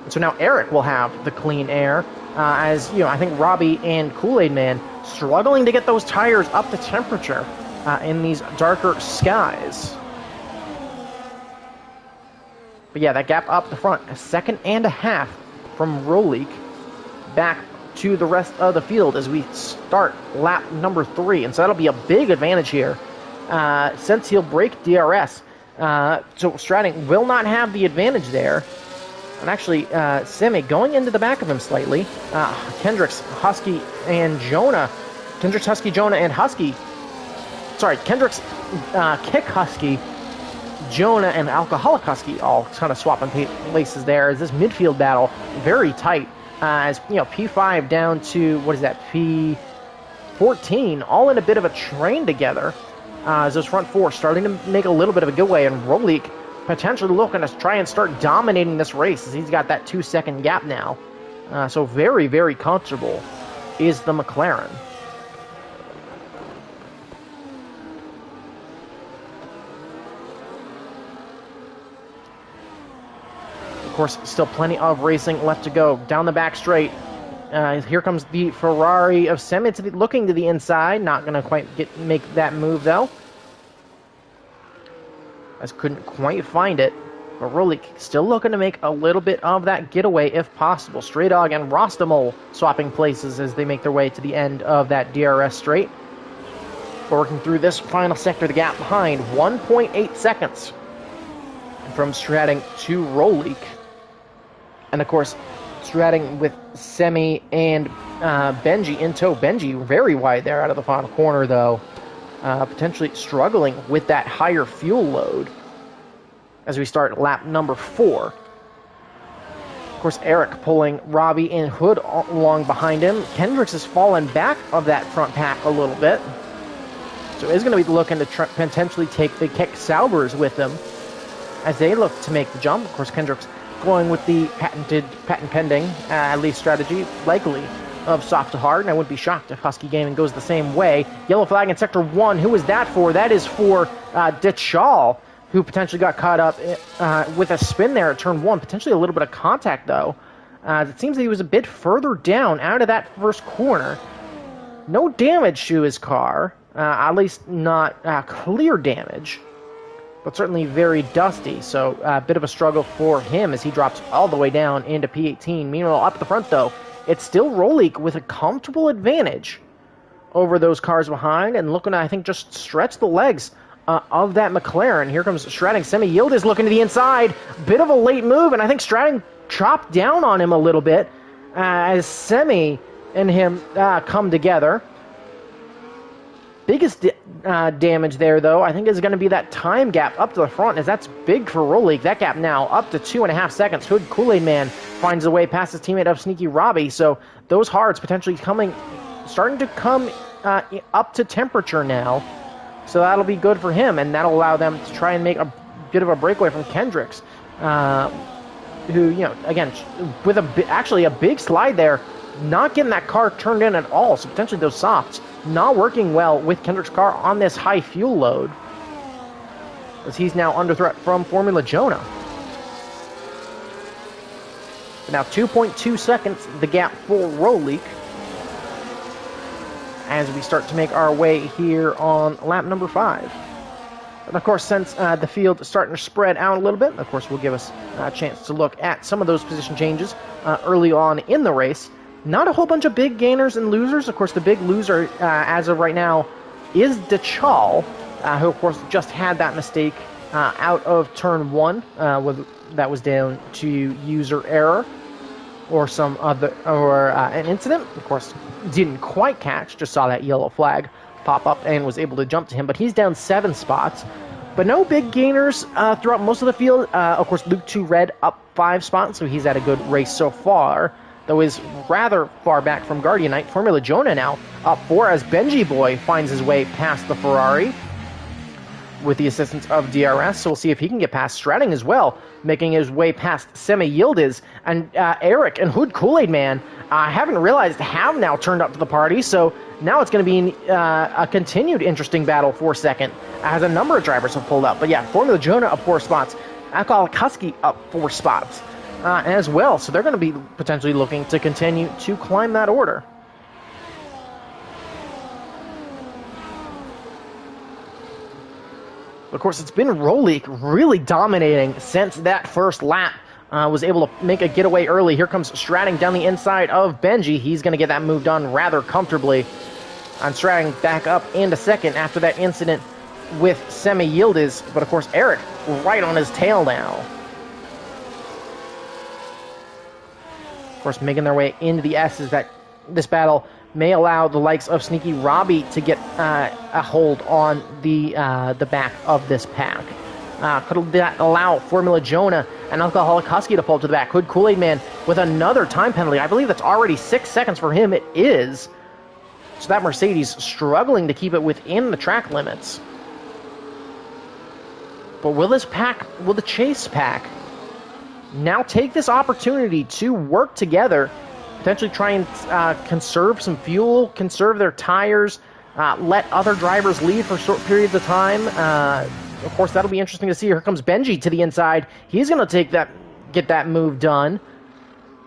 And so now Eric will have the clean air, as, you know, I think Robbie and Kool-Aid Man struggling to get those tires up to temperature in these darker skies. But yeah, that gap up the front, a second and a half from Rolik back to the rest of the field as we start lap number 3. And so that'll be a big advantage here since he'll break DRS. So Stratting will not have the advantage there. And actually, Semi going into the back of him slightly. Kendricks, Husky, and Jonah. Kendricks, Husky, Jonah, and Husky. Sorry, Kendricks, Kick Husky, Jonah, and Alcoholic Husky all kind of swapping places there. As this midfield battle very tight. As, you know, P5 down to, what is that, P14, all in a bit of a train together. As those front 4 starting to make a little bit of a giveaway, and Rolik potentially looking to try and start dominating this race as he's got that 2-second gap now. So very, very comfortable is the McLaren. Of course, still plenty of racing left to go. Down the back straight. Here comes the Ferrari of Semi looking to the inside. Not going to quite make that move, though. As couldn't quite find it. But Rolik still looking to make a little bit of that getaway if possible. Stray Dog and Rostamol swapping places as they make their way to the end of that DRS straight. Working through this final sector, the gap behind 1.8 seconds from Stratting to Rolik. And of course, Stratting with Semi and Benji in tow. Benji very wide there out of the final corner, though. Potentially struggling with that higher fuel load as we start lap number 4. Of course, Eric pulling Robbie and Hood along behind him. Kendricks has fallen back of that front pack a little bit. So is going to be looking to potentially take the Keck Saubers with them as they look to make the jump. Of course, Kendricks going with the patent pending, at least strategy, likely, of soft to hard, and I wouldn't be shocked if Husky Gaming goes the same way. Yellow flag in Sector 1. Who is that for? That is for Ditchall, who potentially got caught up with a spin there at Turn 1. Potentially a little bit of contact, though. It seems that he was a bit further down out of that first corner. No damage to his car, at least not clear damage, but certainly very dusty. So a bit of a struggle for him as he drops all the way down into P18. Meanwhile, up at the front, though, it's still Rolik with a comfortable advantage over those cars behind and looking to, I think, just stretch the legs of that McLaren. Here comes Stratting. Semi Yield is looking to the inside. Bit of a late move, and I think Stratting chopped down on him a little bit as Semi and him come together. Biggest damage there, though, I think is going to be that time gap up to the front, as that's big for Rolik. That gap now up to 2.5 seconds. Hood Kool-Aid Man finds a way past his teammate of Sneaky Robbie. So those hards potentially starting to come up to temperature now. So that'll be good for him, and that'll allow them to try and make a bit of a breakaway from Kendricks, who, you know, again, with actually a big slide there, not getting that car turned in at all. So potentially those softs not working well with Kendrick's car on this high fuel load, as he's now under threat from Formula Jonah. But now 2.2 seconds, the gap for Rolik, as we start to make our way here on lap number 5. And of course, since the field is starting to spread out a little bit, of course, will give us a chance to look at some of those position changes early on in the race. Not a whole bunch of big gainers and losers. Of course, the big loser, as of right now, is Dachal, who, of course, just had that mistake out of Turn 1. That was down to user error. or some other, or an incident. Of course, didn't quite catch, just saw that yellow flag pop up and was able to jump to him, but he's down 7 spots. But no big gainers throughout most of the field. Of course, Luke 2 Red up 5 spots, so he's had a good race so far, though is rather far back from Guardian Knight. Formula Jonah now up 4 as Benji Boy finds his way past the Ferrari with the assistance of DRS, so we'll see if he can get past Stratting as well, making his way past Semi Yildiz, and Eric and Hood Kool-Aid Man, I haven't realized, have now turned up to the party, so now it's going to be a continued interesting battle for second, as a number of drivers have pulled up. But yeah, Formula Jonah up 4 spots, Alcoholic Husky up 4 spots as well, so they're going to be potentially looking to continue to climb that order. Of course, it's been Rolik really dominating since that first lap. Was able to make a getaway early. Here comes Stratting down the inside of Benji. He's going to get that move done rather comfortably. And Stratting back up into second after that incident with Semi Yildiz. But of course, Eric right on his tail now. Of course, making their way into the S's. That this battle may allow the likes of Sneaky Robbie to get a hold on the back of this pack. Could that allow Formula Jonah and Alcoholic Husky to pull to the back? Hood Kool-Aid Man with another time penalty. I believe that's already 6 seconds for him. It is. So that Mercedes struggling to keep it within the track limits. But will the Chase pack now take this opportunity to work together, potentially try and conserve some fuel, conserve their tires, let other drivers lead for short periods of time? Of course, that'll be interesting to see. Here comes Benji to the inside. He's going to get that move done.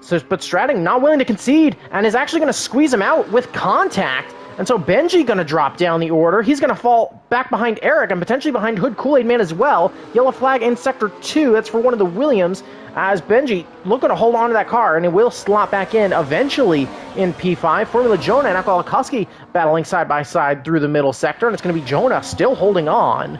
So, but Stratting not willing to concede and is actually going to squeeze him out with contact. And so Benji going to drop down the order. He's going to fall back behind Eric and potentially behind Hood Kool-Aid Man as well. Yellow flag in Sector 2. That's for one of the Williams. As Benji looking to hold on to that car, and it will slot back in eventually in P5. Formula Jonah and Alcoholic Husky battling side by side through the middle sector, and it's going to be Jonah still holding on.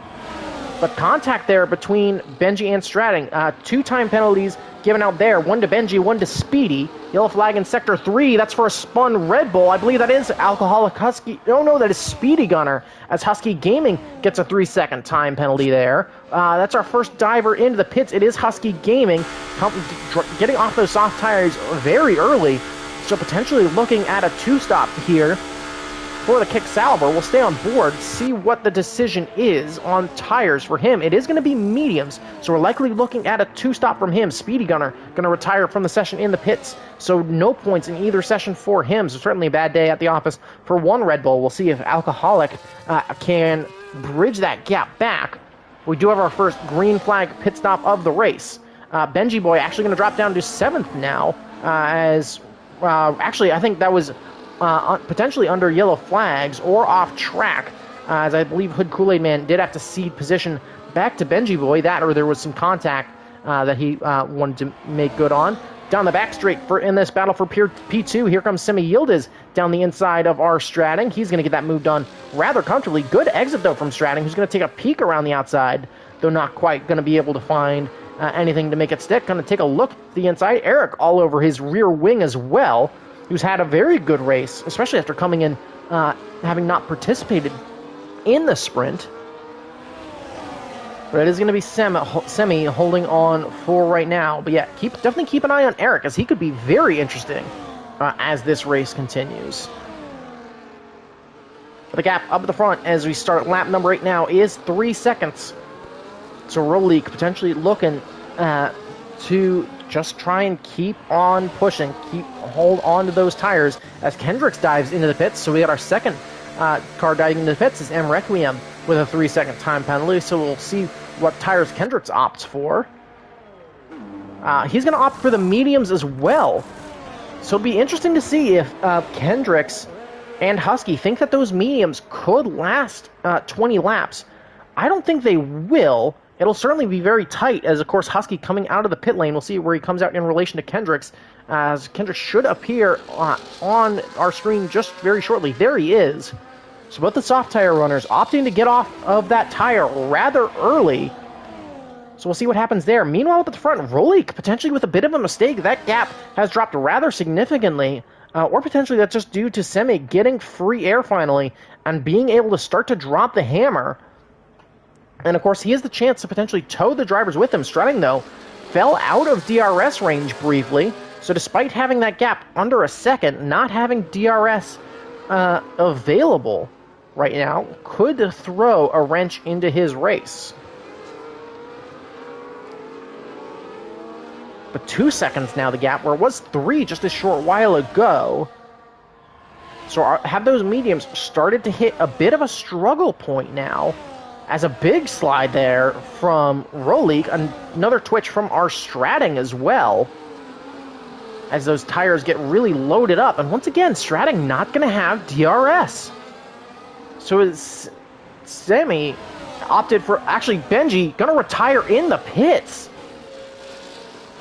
But contact there between Benji and Stratting. 2 time penalties given out there. 1 to Benji, 1 to Speedy. Yellow flag in Sector 3. That's for a spun Red Bull. I believe that is Alcoholic Husky. No, that is Speedy Gunner. As Husky Gaming gets a 3-second time penalty there. That's our first diver into the pits. It is Husky Gaming. Getting off those soft tires very early. So potentially looking at a 2-stop here for the Kick-Salber. We'll stay on board, see what the decision is on tires for him. It is going to be mediums, so we're likely looking at a 2-stop from him. Speedy Gunner going to retire from the session in the pits, so no points in either session for him. So certainly a bad day at the office for one Red Bull. We'll see if Alcoholic can bridge that gap back. We do have our first green flag pit stop of the race. Benji Boy actually going to drop down to 7th now, actually I think that was potentially under yellow flags or off track, as I believe Hood Kool-Aid Man did have to cede position back to Benji Boy, that or there was some contact that he wanted to make good on. Down the back straight in this battle for P2, here comes Semi Yildiz down the inside of our Stratting. He's going to get that move done rather comfortably. Good exit, though, from Stratting, who's going to take a peek around the outside, though not quite going to be able to find anything to make it stick. Going to take a look at the inside. Eric all over his rear wing as well, who's had a very good race, especially after coming in having not participated in the sprint. But it is going to be Semi holding on for right now. But yeah, definitely keep an eye on Eric, as he could be very interesting as this race continues. But the gap up at the front as we start lap number 8 now is 3 seconds. So Rolik potentially looking to just try and keep on pushing, hold on to those tires as Kendricks dives into the pits. So we got our second car diving into the pits is M Requiem with a 3-second time penalty. So we'll see what tires Kendricks opts for. He's going to opt for the mediums as well. So it'll be interesting to see if Kendricks and Husky think that those mediums could last 20 laps. I don't think they will. It'll certainly be very tight, as, of course, Husky coming out of the pit lane. We'll see where he comes out in relation to Kendricks, as Kendricks should appear on our screen just very shortly. There he is. So both the soft tire runners opting to get off of that tire rather early. So we'll see what happens there. Meanwhile, up at the front, Rolik, potentially with a bit of a mistake. That gap has dropped rather significantly. Or potentially that's just due to Semi getting free air finally and being able to start to drop the hammer. And of course, he has the chance to potentially tow the drivers with him. Strutting, though, fell out of DRS range briefly. So despite having that gap under a second, not having DRS available right now could throw a wrench into his race. But 2 seconds now, the gap, where it was 3 just a short while ago. So have those mediums started to hit a bit of a struggle point now, as a big slide there from Rolik, another twitch from our Stratting as well, as those tires get really loaded up. And once again, Stratting not going to have DRS. So it's Semi opted for, actually Benji going to retire in the pits.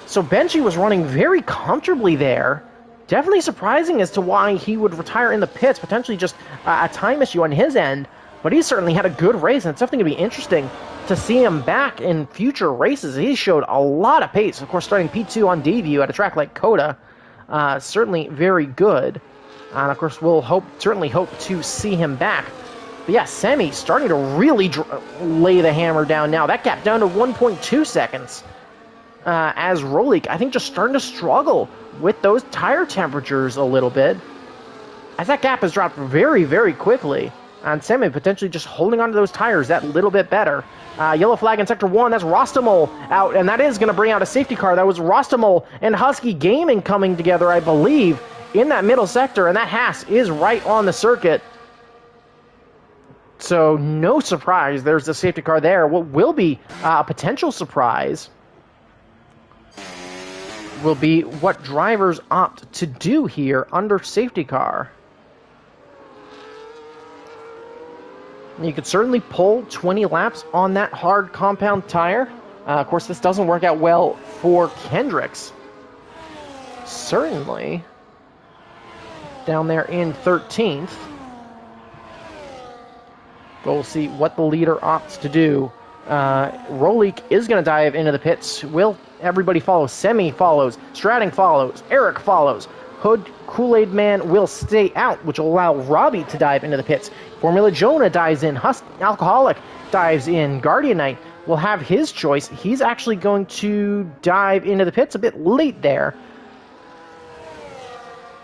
So Benji was running very comfortably there. Definitely surprising as to why he would retire in the pits, potentially just a time issue on his end. But he certainly had a good race, and it's definitely going to be interesting to see him back in future races. He showed a lot of pace. Of course, starting P2 on debut at a track like COTA, certainly very good. And of course, we'll certainly hope to see him back. But yeah, Semi starting to really lay the hammer down now. That gap down to 1.2 seconds. As Rolik, I think, just starting to struggle with those tire temperatures a little bit, as that gap has dropped very, very quickly. And Semi potentially just holding onto those tires that little bit better. Yellow flag in Sector 1, that's Rostamol out, and that is going to bring out a safety car. That was Rostamol and Husky Gaming coming together, I believe, in that middle sector, and that Haas is right on the circuit. So no surprise, there's the safety car there. What will be a potential surprise will be what drivers opt to do here under safety car. You could certainly pull 20 laps on that hard compound tire. Of course, this doesn't work out well for Kendricks. Certainly down there in 13th. But we'll see what the leader opts to do. Rolik is going to dive into the pits. Will everybody follow? Semi follows. Stratting follows. Eric follows. Hood Kool-Aid Man will stay out, which will allow Robbie to dive into the pits. Formula Jonah dives in. Alcoholic dives in. Guardian Knight will have his choice. He's actually going to dive into the pits a bit late there.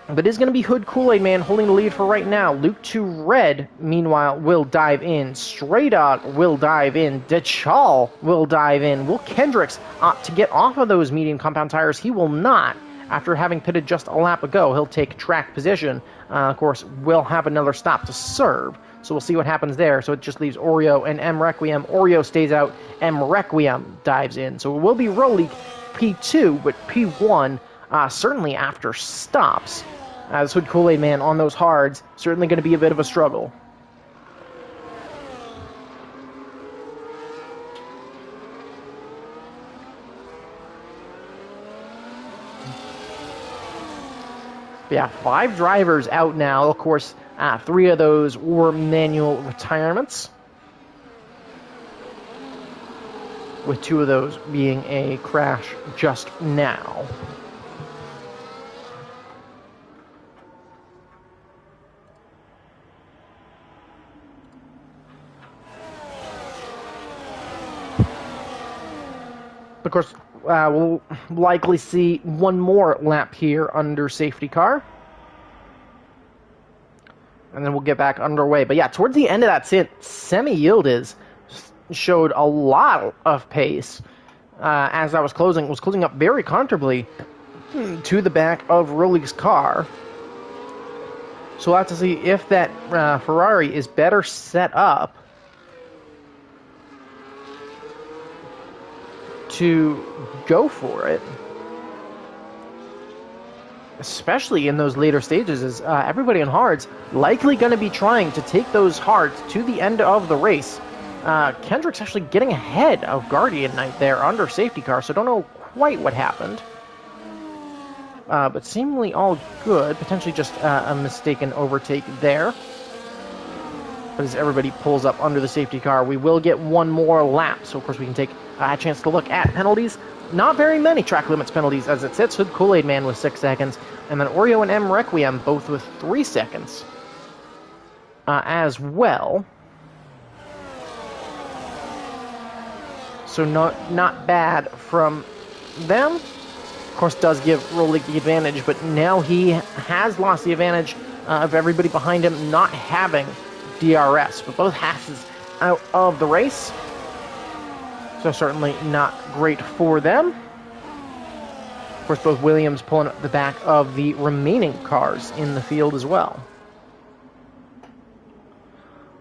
But it's going to be Hood Kool-Aid Man holding the lead for right now. Luke 2 Red, meanwhile, will dive in. Stray Dog will dive in. Dechal will dive in. Will Kendricks opt to get off of those medium compound tires? He will not. After having pitted just a lap ago, he'll take track position. Of course, we'll have another stop to serve. So we'll see what happens there. So it just leaves Oreo and M Requiem. Oreo stays out. M Requiem dives in. So it will be Rolik P2, but P1 certainly after stops. As Hood Kool-Aid Man on those hards, certainly going to be a bit of a struggle. But yeah, 5 drivers out now. Of course, 3 of those were manual retirements, with 2 of those being a crash just now. Of course, we'll likely see one more lap here under safety car. And then we'll get back underway. But yeah, towards the end of that stint, Semi Yildiz showed a lot of pace as that was closing up very comfortably to the back of Rolik's car. So we'll have to see if that Ferrari is better set up to go for it, especially in those later stages, as everybody on hards likely going to be trying to take those hards to the end of the race. Kendrick's actually getting ahead of Guardian Knight there under safety car, so don't know quite what happened. But seemingly all good, potentially just a mistaken overtake there. But as everybody pulls up under the safety car, we will get one more lap, so of course we can take A chance to look at penalties. Not very many track limits penalties as it sits. Hood Kool-Aid Man with 6 seconds, and then Oreo and M Requiem both with 3 seconds as well. So not bad from them. Of course, does give Rolik the advantage, but now he has lost the advantage of everybody behind him not having DRS. But both Hasses out of the race, so certainly not great for them. Of course, both Williams pulling up the back of the remaining cars in the field as well.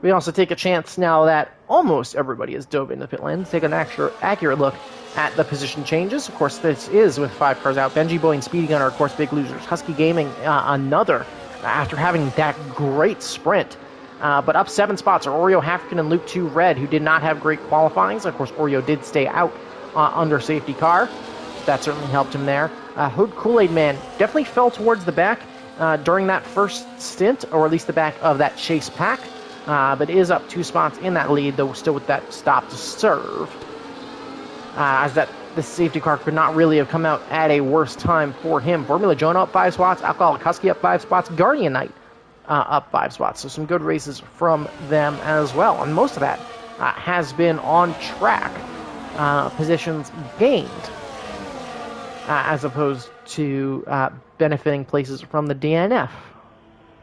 We also take a chance now that almost everybody has dove into pit lane to take an accurate look at the position changes. Of course, this is with 5 cars out. Benji Boy and Speedy Gunner, of course, big losers. Husky Gaming, another, after having that great sprint. But up 7 spots are Oreo, Hafkin, and Luke 2 Red, who did not have great qualifyings. Of course, Oreo did stay out under safety car. That certainly helped him there. Hood Kool-Aid Man definitely fell towards the back during that first stint, or at least the back of that chase pack. But is up 2 spots in that lead, though still with that stop to serve. As the safety car could not really have come out at a worse time for him. Formula Jonah up 5 spots, Alcoholic Husky up 5 spots, Guardian Knight up 5 spots. So some good races from them as well. And most of that has been on track positions gained, as opposed to benefiting places from the DNF,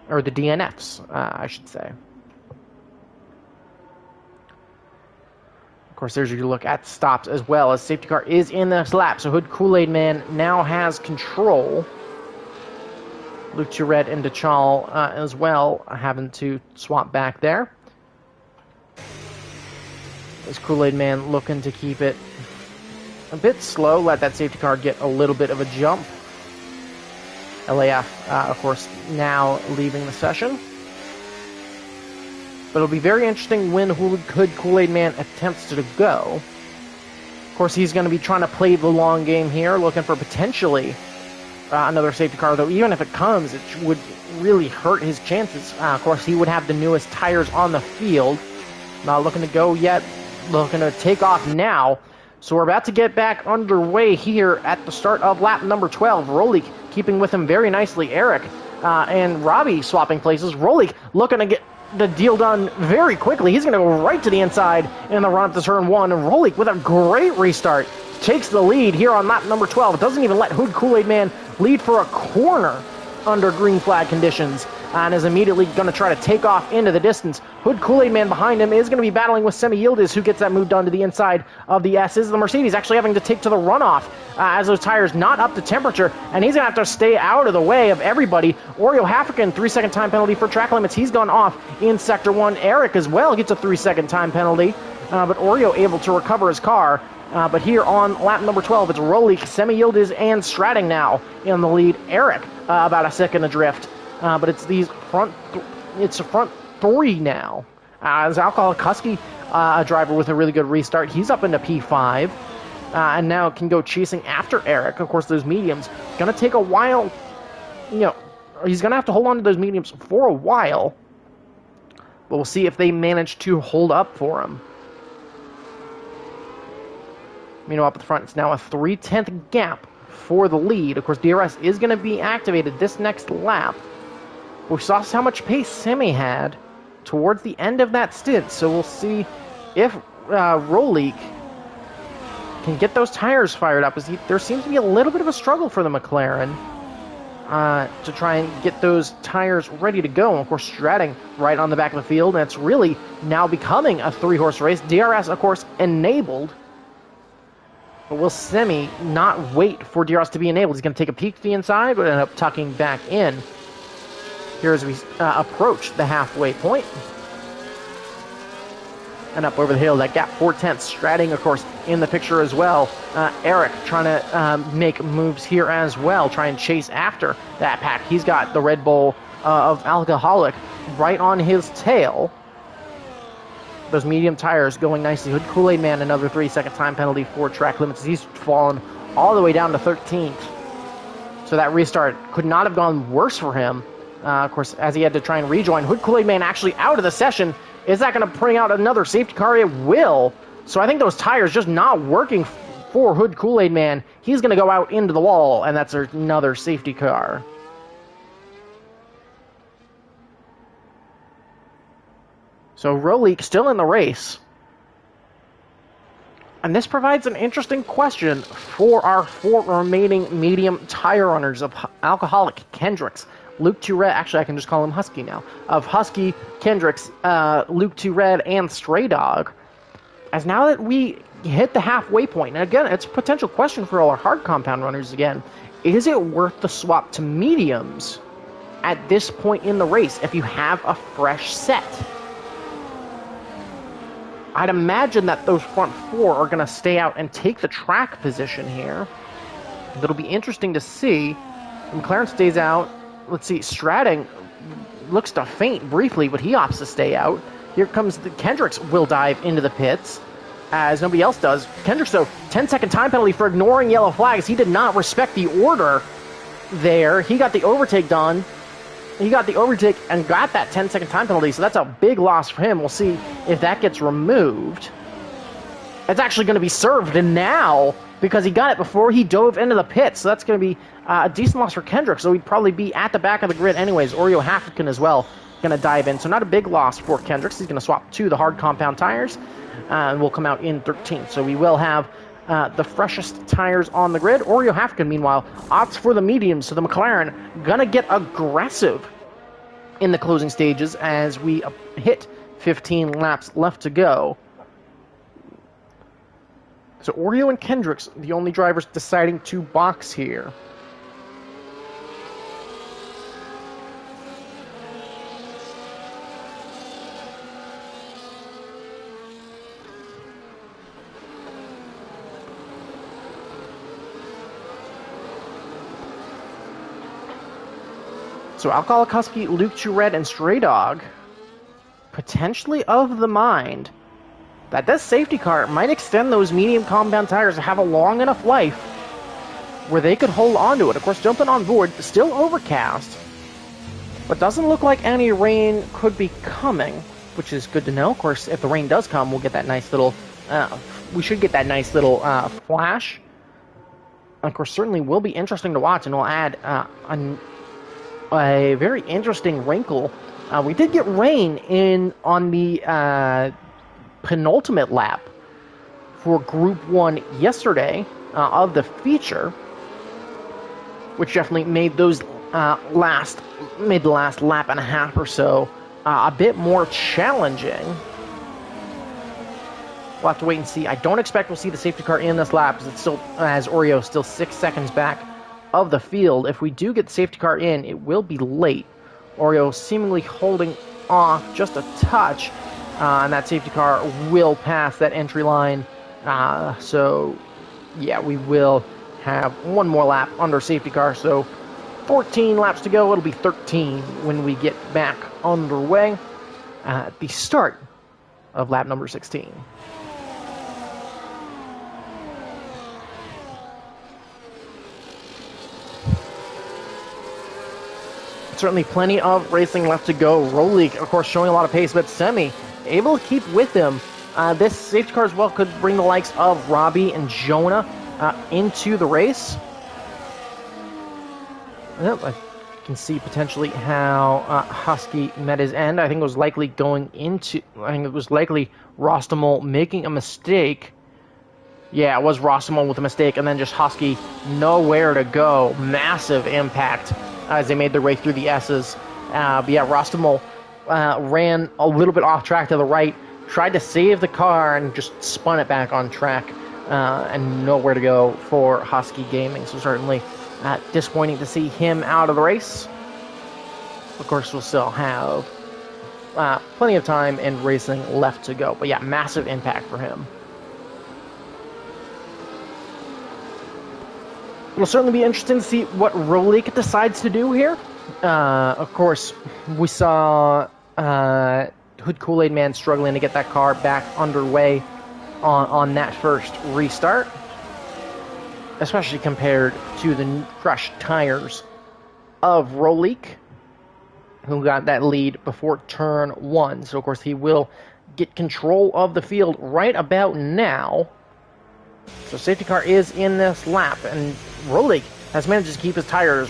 or the DNFs, I should say. Of course, there's your look at stops as well, as safety car is in this lap. So Hood Kool-Aid Man now has control. Luke Red and DeChal as well, having to swap back there. This Kool-Aid Man looking to keep it a bit slow, let that safety car get a little bit of a jump. LAF, of course, now leaving the session. But it'll be very interesting when Hood Kool-Aid Man attempts to go. Of course, he's going to be trying to play the long game here, looking for potentially another safety car, though even if it comes, it would really hurt his chances. Of course, he would have the newest tires on the field. Not looking to go yet, looking to take off now. So we're about to get back underway here at the start of lap number 12. Rolik keeping with him very nicely. Eric and Robbie swapping places. Rolik looking to get the deal done very quickly. He's going to go right to the inside in the run up to turn 1. And Rolik, with a great restart, takes the lead here on lap number 12. It doesn't even let Hood Kool-Aid Man lead for a corner under green flag conditions, and is immediately going to try to take off into the distance. Hood Kool-Aid Man behind him is going to be battling with Semi Yildiz, who gets that moved on to the inside of the S's. The Mercedes actually having to take to the runoff as those tires not up to temperature, and he's going to have to stay out of the way of everybody. Oreo Hafkin, 3-second time penalty for track limits. He's gone off in Sector 1. Eric as well gets a 3-second time penalty, but Oreo able to recover his car. But here on lap number 12, it's Rolik, Semi Yildiz, and Stratting now in the lead. Eric about a second adrift. But it's these front 3 now. As Alcoholic Husky, a driver with a really good restart, he's up into P5, and now can go chasing after Eric. Of course, those mediums gonna take a while. He's gonna have to hold on to those mediums for a while. But we'll see if they manage to hold up for him. Meanwhile, up at the front, it's now a 3/10 gap for the lead. Of course, DRS is going to be activated this next lap. We saw how much pace Semi had towards the end of that stint, so we'll see if Rolik can get those tires fired up. There seems to be a little bit of a struggle for the McLaren to try and get those tires ready to go. And of course, Stratting right on the back of the field, and it's really now becoming a 3-horse race. DRS, of course, enabled. But will Semi not wait for DRS to be enabled? He's going to take a peek to the inside, but end up tucking back in here as we approach the halfway point. And up over the hill, that gap 4/10. Stratting, of course, in the picture as well. Eric trying to make moves here as well, try and chase after that pack. He's got the Red Bull of Alcoholic right on his tail. Those medium tires going nicely. Hood Kool-Aid Man, another 3-second time penalty for track limits. He's fallen all the way down to 13th. So that restart could not have gone worse for him. Of course, as he had to try and rejoin. Hood Kool-Aid Man actually out of the session. Is that going to bring out another safety car? It will. So I think those tires just not working for Hood Kool-Aid Man. He's going to go out into the wall, and that's another safety car. So Rolik still in the race. And this provides an interesting question for our 4 remaining medium tire runners of Alcoholic, Kendricks, Luke 2 Red. Actually, I can just call him Husky now. Of Husky, Kendricks, Luke 2 Red, and Stray Dog. As now that we hit the halfway point, and again, it's a potential question for all our hard compound runners again, is it worth the swap to mediums at this point in the race if you have a fresh set? I'd imagine that those front 4 are going to stay out and take the track position here. It'll be interesting to see. McLaren stays out. Let's see, Stratting looks to faint briefly, but he opts to stay out. Here comes Kendricks will dive into the pits, as nobody else does. Kendricks, though, 10-second time penalty for ignoring yellow flags. He did not respect the order there. He got the overtake done. He got the overtake and got that 10-second time penalty, so that's a big loss for him. We'll see if that gets removed. It's actually going to be served now because he got it before he dove into the pit, so that's going to be a decent loss for Kendrick, so he'd probably be at the back of the grid anyways. Oreo Hafrican as well going to dive in, so not a big loss for Kendricks. He's going to swap to the hard compound tires, and will come out in 13th. So we will have the freshest tires on the grid. Oreo Hafrican, meanwhile, opts for the mediums, so the McLaren gonna get aggressive in the closing stages as we hit 15 laps left to go. So Oreo and Kendricks, the only drivers deciding to box here. So Alcoholic Husky, Luke Chu Red, and Stray Dog potentially of the mind that this safety car might extend those medium compound tires to have a long enough life where they could hold on to it. Of course, jumping on board, still overcast, but doesn't look like any rain could be coming, which is good to know. Of course, if the rain does come, we'll get that nice little, we should get that nice little flash. Of course, certainly will be interesting to watch, and we'll add a very interesting wrinkle. We did get rain on the penultimate lap for Group 1 yesterday of the feature, which definitely made those the last lap and a half or so a bit more challenging. We'll have to wait and see. I don't expect we'll see the safety car in this lap, as Oreo still 6 seconds back of the field. If we do get the safety car in, it will be late. Oreo seemingly holding off just a touch, and that safety car will pass that entry line. So, yeah, we will have one more lap under safety car. So, 14 laps to go. It'll be 13 when we get back underway at the start of lap number 16. Certainly plenty of racing left to go. Rolik, of course, showing a lot of pace, but Semi able to keep with him. This safety car as well could bring the likes of Robbie and Jonah into the race. Yep, I can see potentially how Husky met his end. I think it was likely Rostamol making a mistake. Yeah, it was Rostamol with a mistake, and then just Husky nowhere to go. Massive impact as they made their way through the S's. But yeah, Rostamol ran a little bit off track to the right, tried to save the car, and just spun it back on track, and nowhere to go for Husky Gaming. So certainly disappointing to see him out of the race. Of course, we'll still have plenty of time and racing left to go. But yeah, massive impact for him. It'll certainly be interesting to see what Rolik decides to do here. Of course, we saw Hood Kool-Aid Man struggling to get that car back underway on that first restart, especially compared to the fresh tires of Rolik, who got that lead before turn 1. So, of course, he will get control of the field right about now. So safety car is in this lap, and Rolik has managed to keep his tires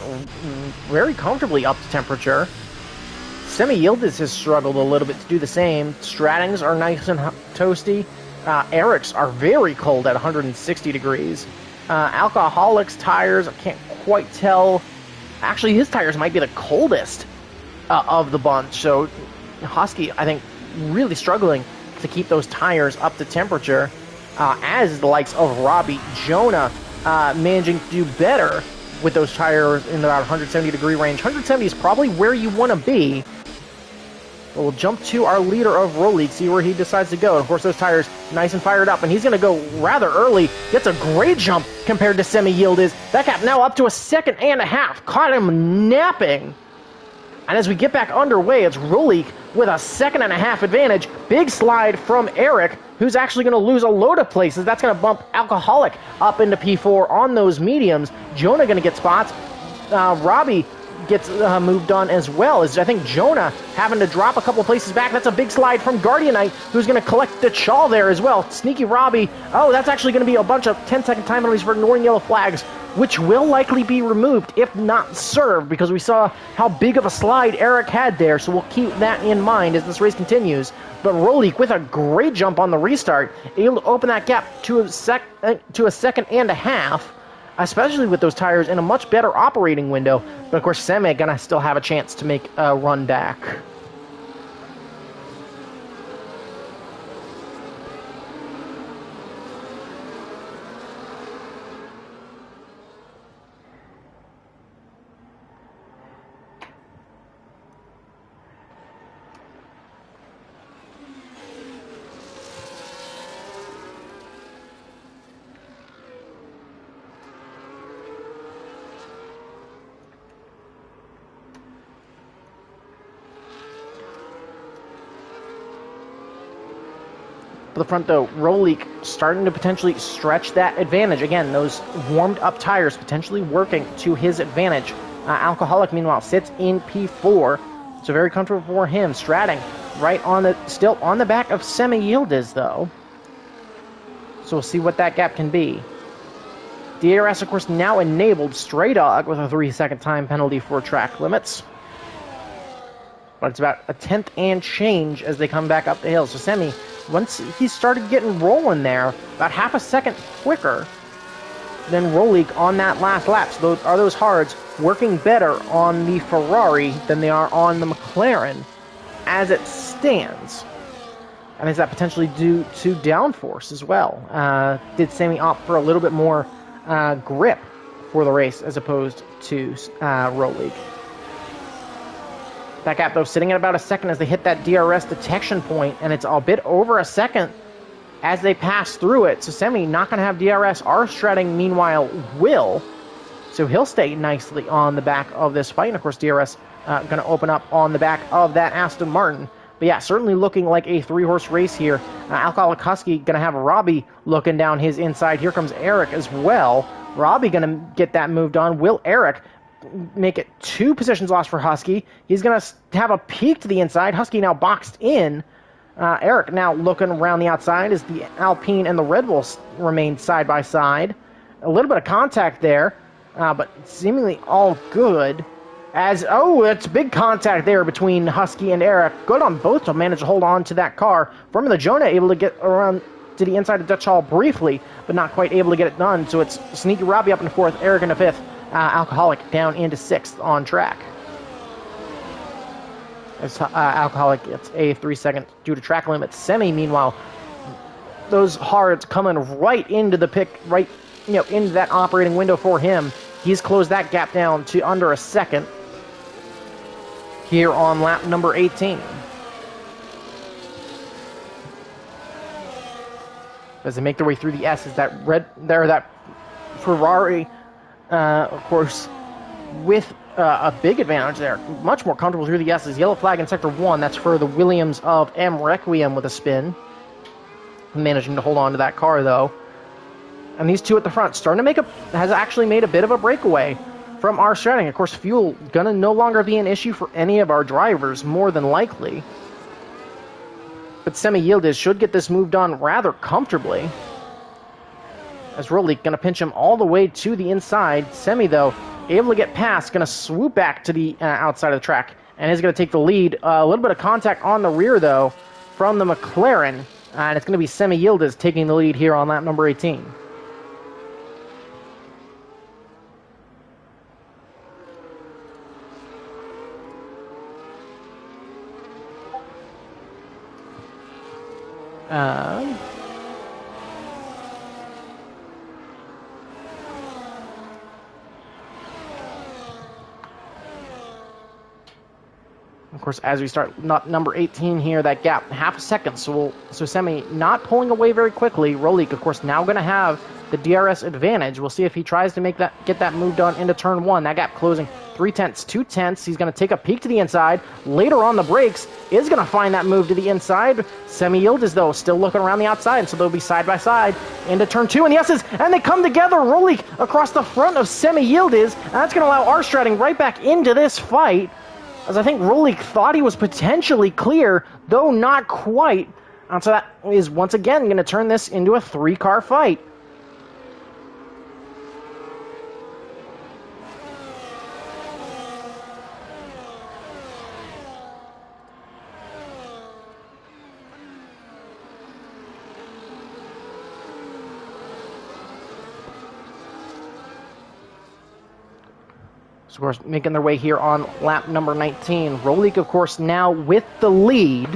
very comfortably up to temperature. Semi Yildiz has struggled a little bit to do the same. Strattings are nice and toasty. Eric's are very cold at 160 degrees. Alcoholic's tires, I can't quite tell. Actually, his tires might be the coldest of the bunch. So Husky, I think, really struggling to keep those tires up to temperature. As the likes of Robbie, Jonah managing to do better with those tires in about 170 degree range. 170 is probably where you want to be. But we'll jump to our leader of Rolik, see where he decides to go. And of course, those tires nice and fired up, and he's going to go rather early. Gets a great jump compared to Semi Yildiz. That gap now up to a second and a half. Caught him napping. And as we get back underway, it's Rolik with a second and a half advantage. Big slide from Eric, who's actually going to lose a load of places. That's going to bump Alcoholic up into P4 on those mediums. Jonah going to get spots. Robbie gets moved on as well, as I think Jonah having to drop a couple places back. That's a big slide from Guardianite, who's going to collect the chaw there as well. Sneaky Robbie. Oh, that's actually going to be a bunch of 10-second time penalties for ignoring yellow flags, which will likely be removed if not served, because we saw how big of a slide Eric had there, so we'll keep that in mind as this race continues. But Rolik, with a great jump on the restart, able to open that gap to a second and a half, especially with those tires in a much better operating window. But of course, Semi gonna still have a chance to make a run back. The front though, Rolik starting to potentially stretch that advantage. Again, those warmed up tires potentially working to his advantage. Alcoholic, meanwhile, sits in P4, so very comfortable for him. Stratting right on the, still on the back of Semi Yildiz though, so we'll see what that gap can be. DRS, of course, now enabled. Stray Dog with a 3-second time penalty for track limits. But it's about a tenth and change as they come back up the hill. So Semi, once he started getting rolling there, about half a second quicker than Rolik on that last lap. So those hards working better on the Ferrari than they are on the McLaren as it stands. And is that potentially due to downforce as well? Did Semi opt for a little bit more grip for the race as opposed to Rolik? That gap, though, sitting at about a second as they hit that DRS detection point, and it's a bit over a second as they pass through it. So Semi not going to have DRS. R-Stretting, meanwhile, will. So he'll stay nicely on the back of this fight. And, of course, DRS going to open up on the back of that Aston Martin. But, yeah, certainly looking like a three-horse race here. Alcoholic Husky going to have Robbie looking down his inside. Here comes Eric as well. Robbie going to get that moved on. Will Eric make it 2 positions lost for Husky? He's going to have a peek to the inside. Husky now boxed in. Eric now looking around the outside as the Alpine and the Red Bull remain side by side. A little bit of contact there, but seemingly all good. It's big contact there between Husky and Eric. Good on both to manage to hold on to that car. Formula Jonah able to get around to the inside of Dutch Hall briefly, but not quite able to get it done. So it's Sneaky Robbie up in 4th, Eric in 5th. Alcoholic down into 6th on track. As Alcoholic gets a 3-second due to track limits. Semi, meanwhile, those hards coming right into the pick, right, into that operating window for him. He's closed that gap down to under a second here on lap number 18. As they make their way through the S's, that Ferrari, of course, with a big advantage there. Much more comfortable through the S's. Yellow flag in Sector 1. That's for the Williams of M. Requiem with a spin. Managing to hold on to that car, though. And these two at the front starting to has actually made a bit of a breakaway from our starting. Of course, fuel going to no longer be an issue for any of our drivers, more than likely. but Semi Yildiz should get this move done rather comfortably. As Rolik going to pinch him all the way to the inside. Semi, though, able to get past, going to swoop back to the outside of the track, and is going to take the lead. A little bit of contact on the rear, though, from the McLaren, and it's going to be Semi Yildiz taking the lead here on lap number 18. Of course, as we start number 18 here, that gap, half a second. So Semi not pulling away very quickly. Rolik, of course, now going to have the DRS advantage. We'll see if he tries to get that move done into turn 1. That gap closing 0.3, 0.2. He's going to take a peek to the inside. Later on the brakes, is going to find that move to the inside. Semi Yildiz, though, still looking around the outside, so they'll be side by side into turn 2. And the S's, and they come together. Rolik across the front of Semi Yildiz, and that's going to allow Arstrading right back into this fight. As I think Rolik thought he was potentially clear, though not quite. And so that is once again going to turn this into a 3-car fight. So, of course, making their way here on lap number 19. Rolik, of course, now with the lead.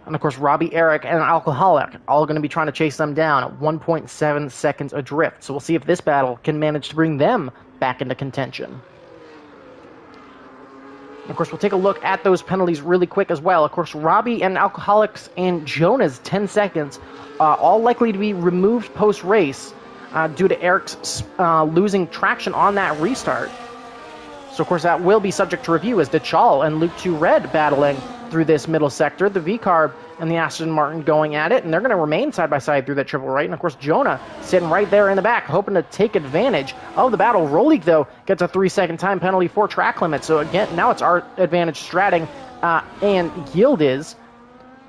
And, of course, Robbie, Eric, and Alcoholic all going to be trying to chase them down at 1.7 seconds adrift. So we'll see if this battle can manage to bring them back into contention. And of course, we'll take a look at those penalties really quick as well. Of course, Robbie and Alcoholics and Jonah's 10 seconds, all likely to be removed post-race. Due to Eric's losing traction on that restart. So, of course, that will be subject to review as Dechal and Luke 2 Red battling through this middle sector. The V-Carb and the Aston Martin going at it, and they're going to remain side by side through that triple right. And, of course, Jonah sitting right there in the back, hoping to take advantage of the battle. Rolik, though, gets a 3-second time penalty for track limit. So, again, now it's our advantage Stratting and Yildiz.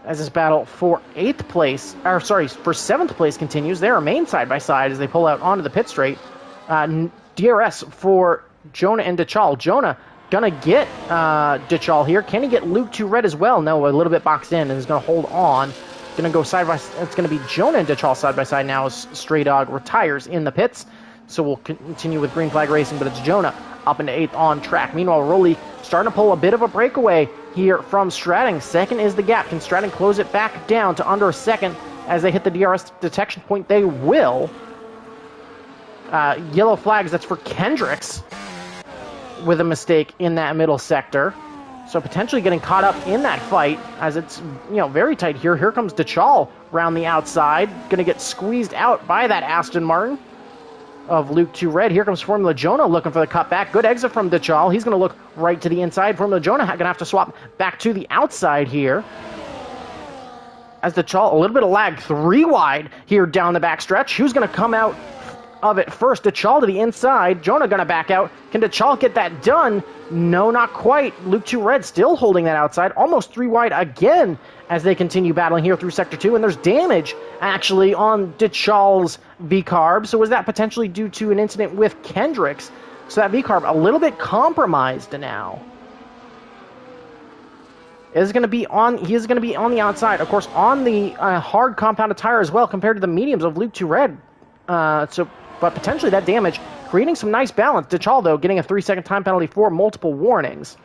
As this battle for 7th place continues. They remain side by side as they pull out onto the pit straight. DRS for Jonah and Dechal. Jonah gonna get Dechal here. Can he get Luke 2 Red as well? No, a little bit boxed in, and is gonna hold on. Gonna go side by side. It's gonna be Jonah and Dechal side by side now as Stray Dog retires in the pits. So we'll continue with green flag racing, but it's Jonah up into 8th on track. Meanwhile, Rolik starting to pull a bit of a breakaway here from Stratting. Second is the gap. Can Stratting close it back down to under a second as they hit the DRS detection point? They will. Yellow flags, that's for Kendricks with a mistake in that middle sector. So potentially getting caught up in that fight as it's, very tight here. Here comes Dechal around the outside. Going to get squeezed out by that Aston Martin of Luke 2 Red. Here comes Formula Jonah looking for the cutback. Good exit from Dechal. He's going to look right to the inside. Formula Jonah going to have to swap back to the outside here. As Dechal, a little bit of lag, 3 wide here down the backstretch. Who's going to come out of it first? Dechal to the inside. Jonah going to back out. Can Dechal get that done? No, not quite. Luke 2 Red still holding that outside. Almost 3 wide again as they continue battling here through Sector 2. And there's damage, actually, on Dechal's V-Carb. So was that potentially due to an incident with Kendricks? So that V-Carb a little bit compromised now. He is going to be on the outside. Of course, on the hard compounded tire as well compared to the mediums of Luke 2 Red. But potentially that damage creating some nice balance. Dechal, though, getting a 3-second time penalty for multiple warnings.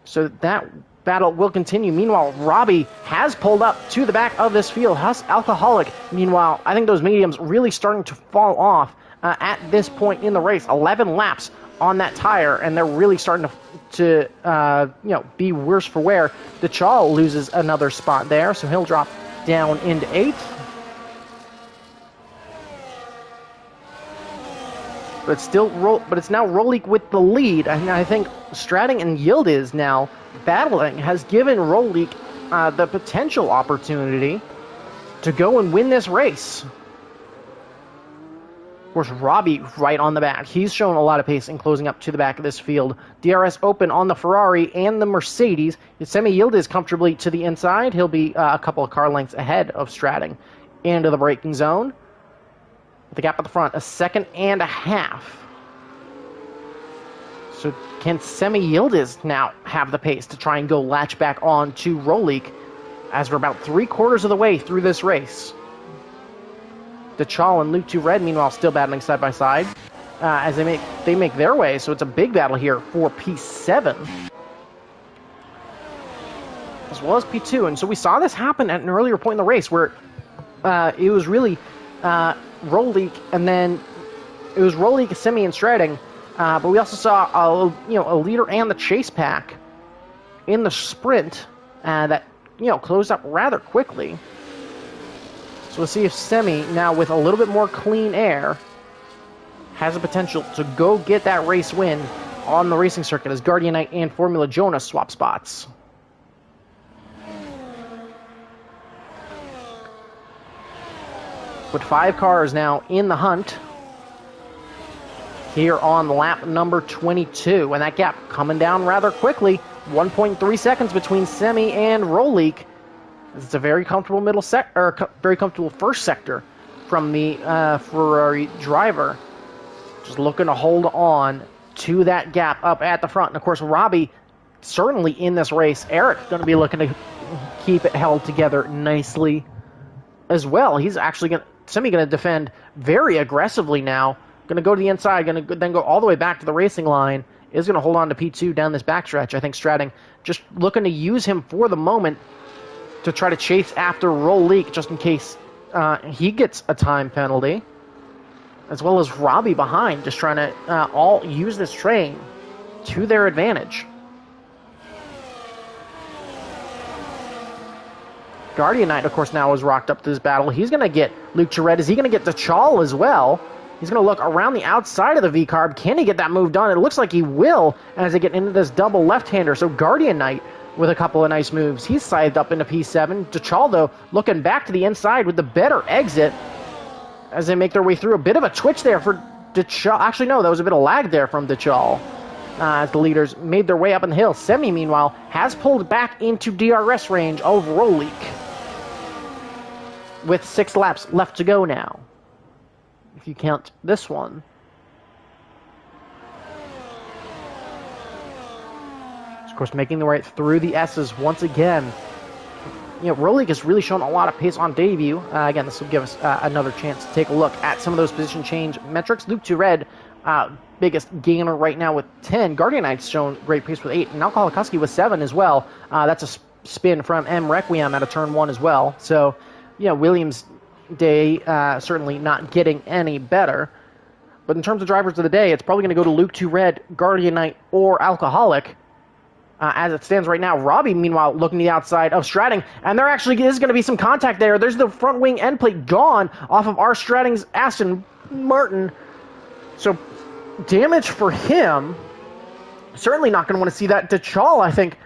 So that battle will continue. Meanwhile, Robbie has pulled up to the back of this field. Alcoholic, meanwhile, I think those mediums really starting to fall off at this point in the race. 11 laps on that tire, and they're really starting to be worse for wear. Dechal loses another spot there, so he'll drop down into 8th. But it's now Rolik with the lead, and I think Stratting and Yildiz now battling has given Rolik the potential opportunity to go and win this race. Of course, Robbie right on the back. He's shown a lot of pace in closing up to the back of this field. DRS open on the Ferrari and the Mercedes. Semi Yildiz comfortably to the inside. He'll be a couple of car lengths ahead of Stratting into the braking zone. With the gap at the front, a second and a half. So can Semi Yildiz now have the pace to try and go latch back on to Rolik as we're about 3/4 of the way through this race? DeChal and Luke 2 Red, meanwhile, still battling side by side as they make their way. So it's a big battle here for P7 as well as P2. And so we saw this happen at an earlier point in the race where it was really Rolik, and then it was Rolik, Semi, and Stratting. But we also saw a leader and the chase pack in the sprint that closed up rather quickly. So we'll see if Semi, now with a little bit more clean air, has the potential to go get that race win on the racing circuit as Guardian Knight and Formula Jonah swap spots. With 5 cars now in the hunt here on lap number 22, and that gap coming down rather quickly. 1.3 seconds between Semi and Rolik. It's a very comfortable very comfortable first sector from the Ferrari driver. Just looking to hold on to that gap up at the front. And of course, Robbie certainly in this race. Eric going to be looking to keep it held together nicely as well. He's actually Semi going to defend very aggressively now. Going to go to the inside, going to then go all the way back to the racing line. Is going to hold on to P2 down this backstretch. I think Stratting just looking to use him for the moment to try to chase after Rolik just in case he gets a time penalty. As well as Robbie behind, just trying to all use this train to their advantage. Guardian Knight, of course, now is rocked up to this battle. He's going to get Luke Tourette. Is he going to get DeChal as well? He's going to look around the outside of the V-carb. Can he get that move done? It looks like he will as they get into this double left-hander. So Guardian Knight with a couple of nice moves. He's scythed up into P7. DeChal, though, looking back to the inside with the better exit as they make their way through. A bit of a twitch there for DeChal. Actually, no, that was a bit of lag there from DeChal as the leaders made their way up in the hill. Semi, meanwhile, has pulled back into DRS range of Rolik with 6 laps left to go now, if you count this one. Of course, making their way through the S's once again. Rolik has really shown a lot of pace on debut. Again, this will give us another chance to take a look at some of those position change metrics. Luke 2 Red, biggest gainer right now with 10. Guardian Knight's shown great pace with 8. And Alcoholic Husky with 7 as well. That's a spin from M. Requiem out of turn 1 as well. So, Williams' day certainly not getting any better. But in terms of drivers of the day, it's probably going to go to Luke 2 Red, Guardian Knight, or Alcoholic. As it stands right now, Robbie, meanwhile, looking to the outside of Stratting, and there actually is going to be some contact there. There's the front wing end plate gone off of R. Stratting's Aston Martin. So, damage for him. Certainly not going to want to see that. DeChal, I think,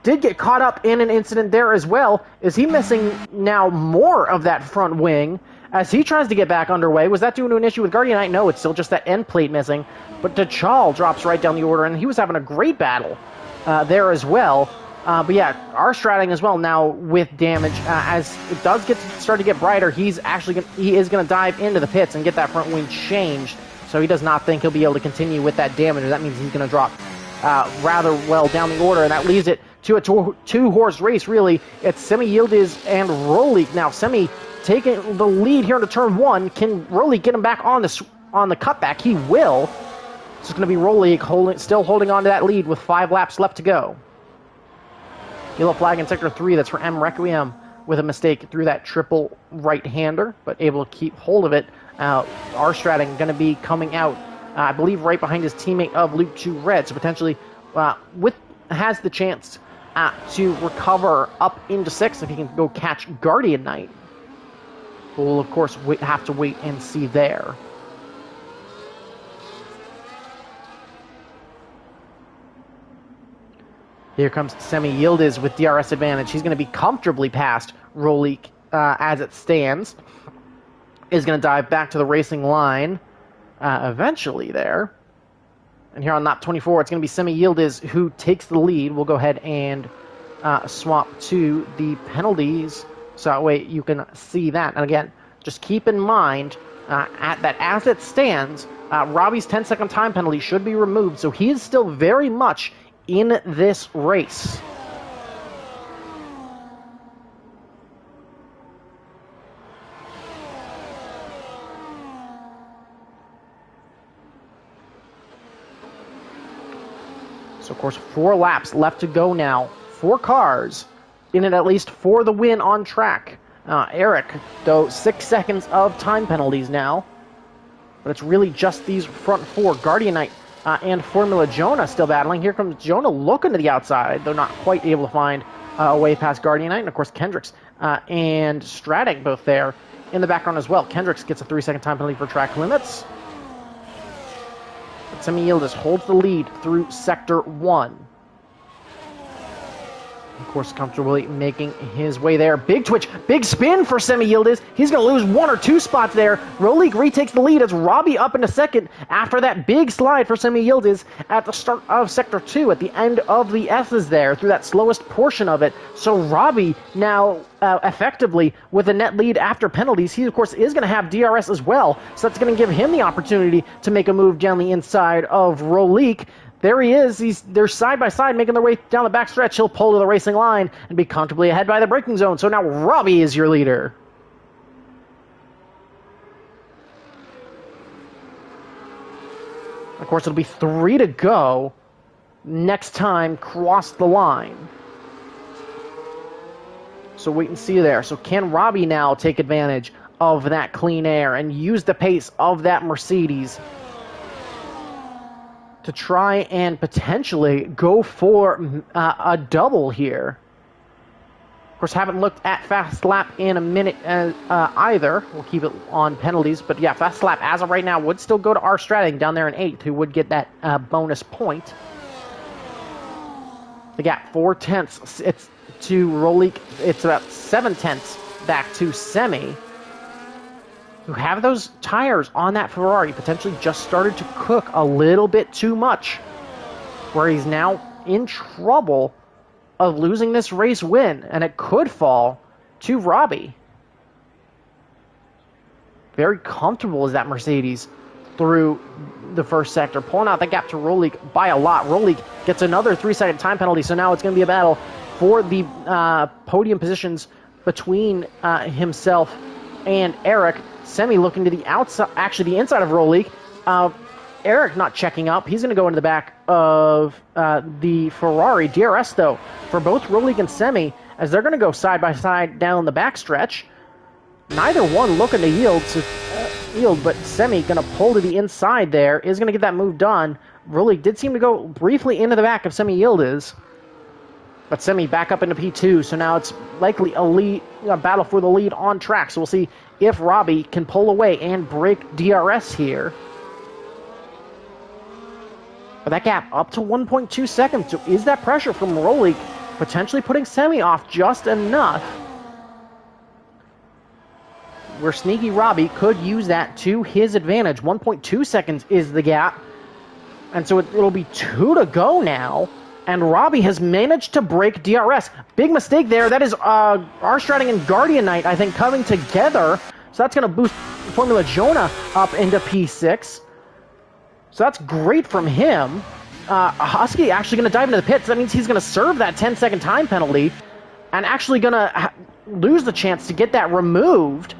did get caught up in an incident there as well. Is he missing now more of that front wing as he tries to get back underway? Was that due to an issue with Guardian Knight? No, it's still just that end plate missing. But DeChal drops right down the order, and he was having a great battle there as well. But yeah, our Stratting as well now with damage. As it does start to get brighter, he is going to dive into the pits and get that front wing changed. So he does not think he'll be able to continue with that damage. That means he's going to drop rather well down the order, and that leaves it to a two-horse race, really. It's Semi Yildiz and Rolik. Now, Semi taking the lead here into turn 1. Can Rolik get him back on the cutback? He will. It's going to be Rolik still holding on to that lead with 5 laps left to go. Yellow flag in sector 3. That's for M. Requiem with a mistake through that triple right-hander, but able to keep hold of it. R. Stratting going to be coming out, I believe, right behind his teammate of Luke 2 Red. So potentially has the chance to recover up into 6th if he can go catch Guardian Knight. We'll, of course, have to wait and see there. Here comes Semi Yildiz with DRS advantage. He's going to be comfortably past Rolik as it stands. Is going to dive back to the racing line. eventually there. And here on lap 24, it's going to be Semi Yildiz who takes the lead. We'll go ahead and swap to the penalties so that way you can see that. And again, just keep in mind as it stands, Robbie's 10-second time penalty should be removed, so he is still very much in this race. So, of course, 4 laps left to go now. 4 cars in it at least for the win on track. Eric, though, 6 seconds of time penalties now. But it's really just these front 4. Guardian Knight and Formula Jonah still battling. Here comes Jonah looking to the outside, though not quite able to find a way past Guardian Knight. And, of course, Kendricks and Stratic both there in the background as well. Kendricks gets a 3-second time penalty for track limits. Semi Yildiz holds the lead through Sector 1. Of course, comfortably making his way there. Big twitch, big spin for Semi Yildiz. He's going to lose 1 or 2 spots there. Rolik retakes the lead as Robbie up into second after that big slide for Semi Yildiz at the start of Sector 2, at the end of the S's there, through that slowest portion of it. So Robbie now effectively with a net lead after penalties. He, of course, is going to have DRS as well, so that's going to give him the opportunity to make a move down the inside of Rolik. There he is. They're side by side making their way down the backstretch. He'll pull to the racing line and be comfortably ahead by the braking zone. So now Robbie is your leader. Of course, it'll be 3 to go next time cross the line. So wait and see there. So can Robbie now take advantage of that clean air and use the pace of that Mercedes to try and potentially go for a double here? Of course, haven't looked at Fast Lap in a minute either. We'll keep it on penalties. But yeah, Fast Lap as of right now would still go to R. Stratting down there in 8th, who would get that bonus point. The gap 4/10. It's to Rolik. It's about 7/10 back to Semi, who have those tires on that Ferrari potentially just started to cook a little bit too much, where he's now in trouble of losing this race win, and it could fall to Robbie. Very comfortable is that Mercedes through the first sector, pulling out the gap to Rolik by a lot. Rolik gets another 3-second time penalty, so now it's going to be a battle for the podium positions between himself and Eric. Semi looking to the outside, actually the inside of Rolik. Eric not checking up. He's going to go into the back of the Ferrari. DRS, though, for both Rolik and Semi, as they're going to go side by side down the backstretch. Neither one looking to yield, but Semi going to pull to the inside there, is going to get that move done. Rolik did seem to go briefly into the back of Semi Yildiz, but Semi back up into P2, so now it's likely a battle for the lead on track. So we'll see if Robbie can pull away and break DRS here. But that gap up to 1.2 seconds. So is that pressure from Rolik potentially putting Semi off just enough where sneaky Robbie could use that to his advantage? 1.2 seconds is the gap. And so it'll be 2 to go now. And Robbie has managed to break DRS. Big mistake there. That is R-Stratting and Guardian Knight, I think, coming together. So that's going to boost Formula Jonah up into P6. So that's great from him. Husky actually going to dive into the pits. That means he's going to serve that 10-second time penalty and actually going to lose the chance to get that removed.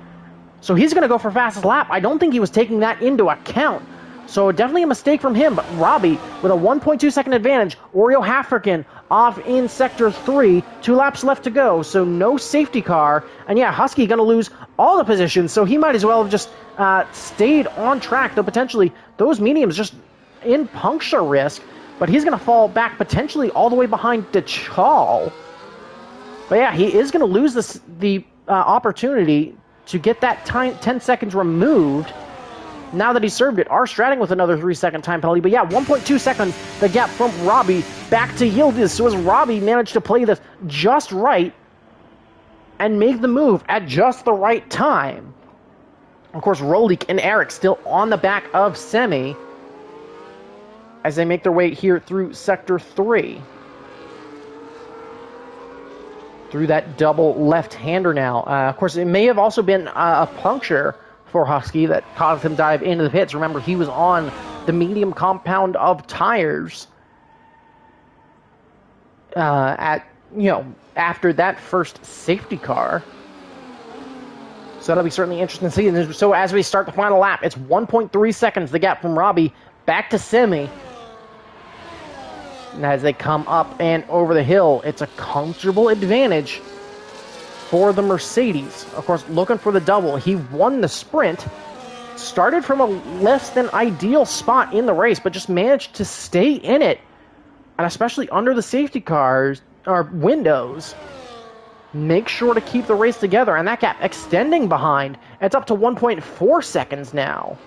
So he's going to go for fastest lap. I don't think he was taking that into account. So definitely a mistake from him, but Robbie with a 1.2 second advantage. Oreo Hafrican off in Sector 3, 2 laps left to go, so no safety car. And yeah, Husky going to lose all the positions, so he might as well have just stayed on track, though potentially those mediums just in puncture risk. But he's going to fall back potentially all the way behind DeChal. But yeah, he is going to lose the opportunity to get that 10 seconds removed now that he served it. R-Stratting with another 3-second time penalty. But yeah, 1.2 seconds, the gap from Robbie back to Yildiz. So as Robbie managed to play this just right and make the move at just the right time. Of course, Rolik and Eric still on the back of Semi as they make their way here through Sector 3. Through that double left-hander now. Of course, it may have also been a puncture for Husky that caused him to dive into the pits. Remember, he was on the medium compound of tires after that first safety car. So that'll be certainly interesting to see. And so as we start the final lap, it's 1.3 seconds, the gap from Robbie back to Semi. And as they come up and over the hill, it's a comfortable advantage for the Mercedes. Of course, looking for the double. He won the sprint, started from a less than ideal spot in the race, but just managed to stay in it. And especially under the safety cars or windows, make sure to keep the race together. And that gap extending behind. It's up to 1.4 seconds now.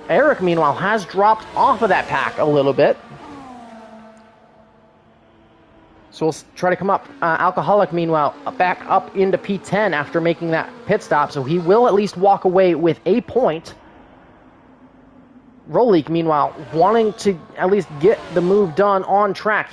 Eric, meanwhile, has dropped off of that pack a little bit. So we'll try to come up. Alcoholic, meanwhile, back up into P10 after making that pit stop. So he will at least walk away with a point. Rolik, meanwhile, wanting to at least get the move done on track.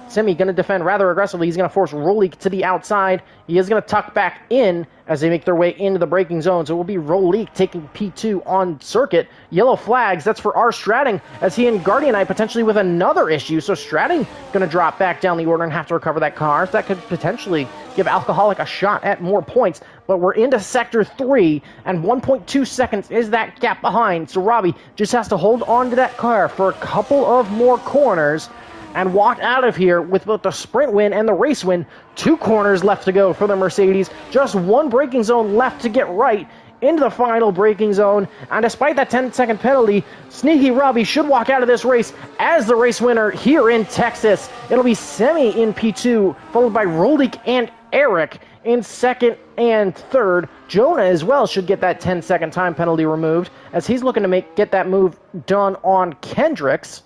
Semi going to defend rather aggressively. He's going to force Rolik to the outside. He is going to tuck back in as they make their way into the braking zone. So it will be Rolik taking P2 on circuit. Yellow flags, that's for R. Stratting, as he and Guardianite potentially with another issue. So Stratting going to drop back down the order and have to recover that car. So that could potentially give Alcoholic a shot at more points. But we're into Sector 3, and 1.2 seconds is that gap behind. So Robbie just has to hold on to that car for a couple of more corners and walk out of here with both the sprint win and the race win. 2 corners left to go for the Mercedes. Just 1 braking zone left to get right into the final braking zone. And despite that 10-second penalty, Sneaky Robbie should walk out of this race as the race winner here in Texas. It'll be Semi in P2, followed by Rolik and Eric in second and third. Jonah as well should get that 10-second time penalty removed, as he's looking to get that move done on Kendricks,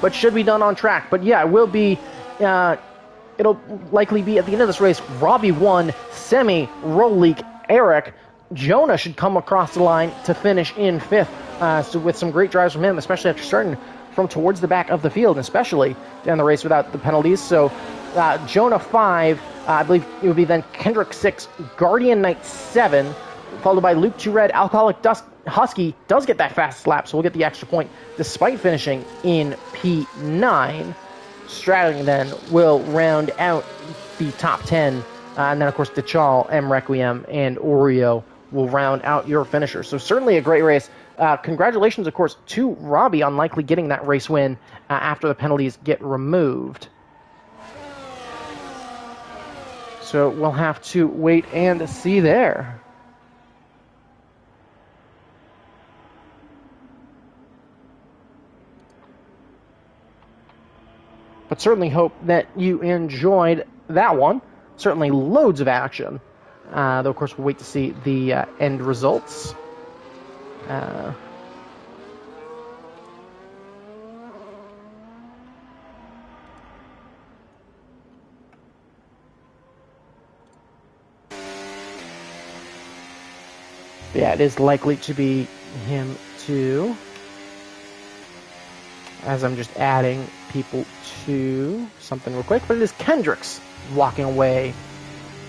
but should be done on track. But yeah, it will be, it'll likely be at the end of this race, Robbie 1, Semi, Rolik, Eric. Jonah should come across the line to finish in 5th, so with some great drives from him, especially after starting from towards the back of the field, especially down the race without the penalties. So Jonah 5, I believe it would be then Kendrick 6, Guardian Knight 7, followed by Luke 2 Red. Alcoholic Husky does get that fastest lap, so we'll get the extra point despite finishing in P9. Stratting then will round out the top 10, and then of course Dechal, M Requiem, and Oreo will round out your finishers. So certainly a great race. Congratulations, of course, to Robbie on likely getting that race win after the penalties get removed. So we'll have to wait and see there. But certainly hope that you enjoyed that one. Certainly loads of action. Though, of course, we'll wait to see the end results. Yeah, it is likely to be him too. As I'm just adding people to something real quick, but it is Kendricks walking away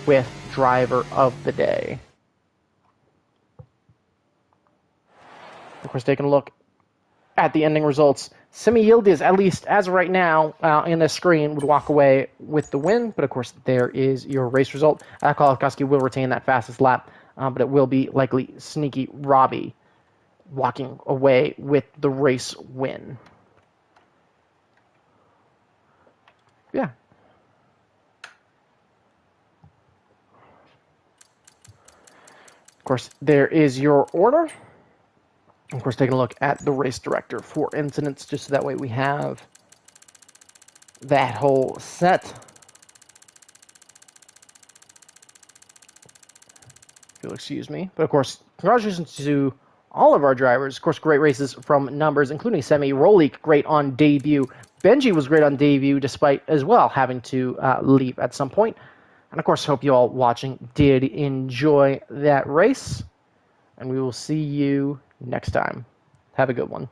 with driver of the day. Of course, taking a look at the ending results, Semi Yildiz, at least as of right now, in this screen, would walk away with the win. But of course, there is your race result. Kolakowski will retain that fastest lap, but it will be likely Sneaky Robbie walking away with the race win. Yeah. Of course, there is your order. Of course, taking a look at the race director for incidents, just so that way we have that whole set. If you'll excuse me. But of course, congratulations to all of our drivers. Of course, great races from numbers, including Semi. Rolik, great on debut. Benji was great on debut, despite as well having to leave at some point. And of course, hope you all watching did enjoy that race. And we will see you next time. Have a good one.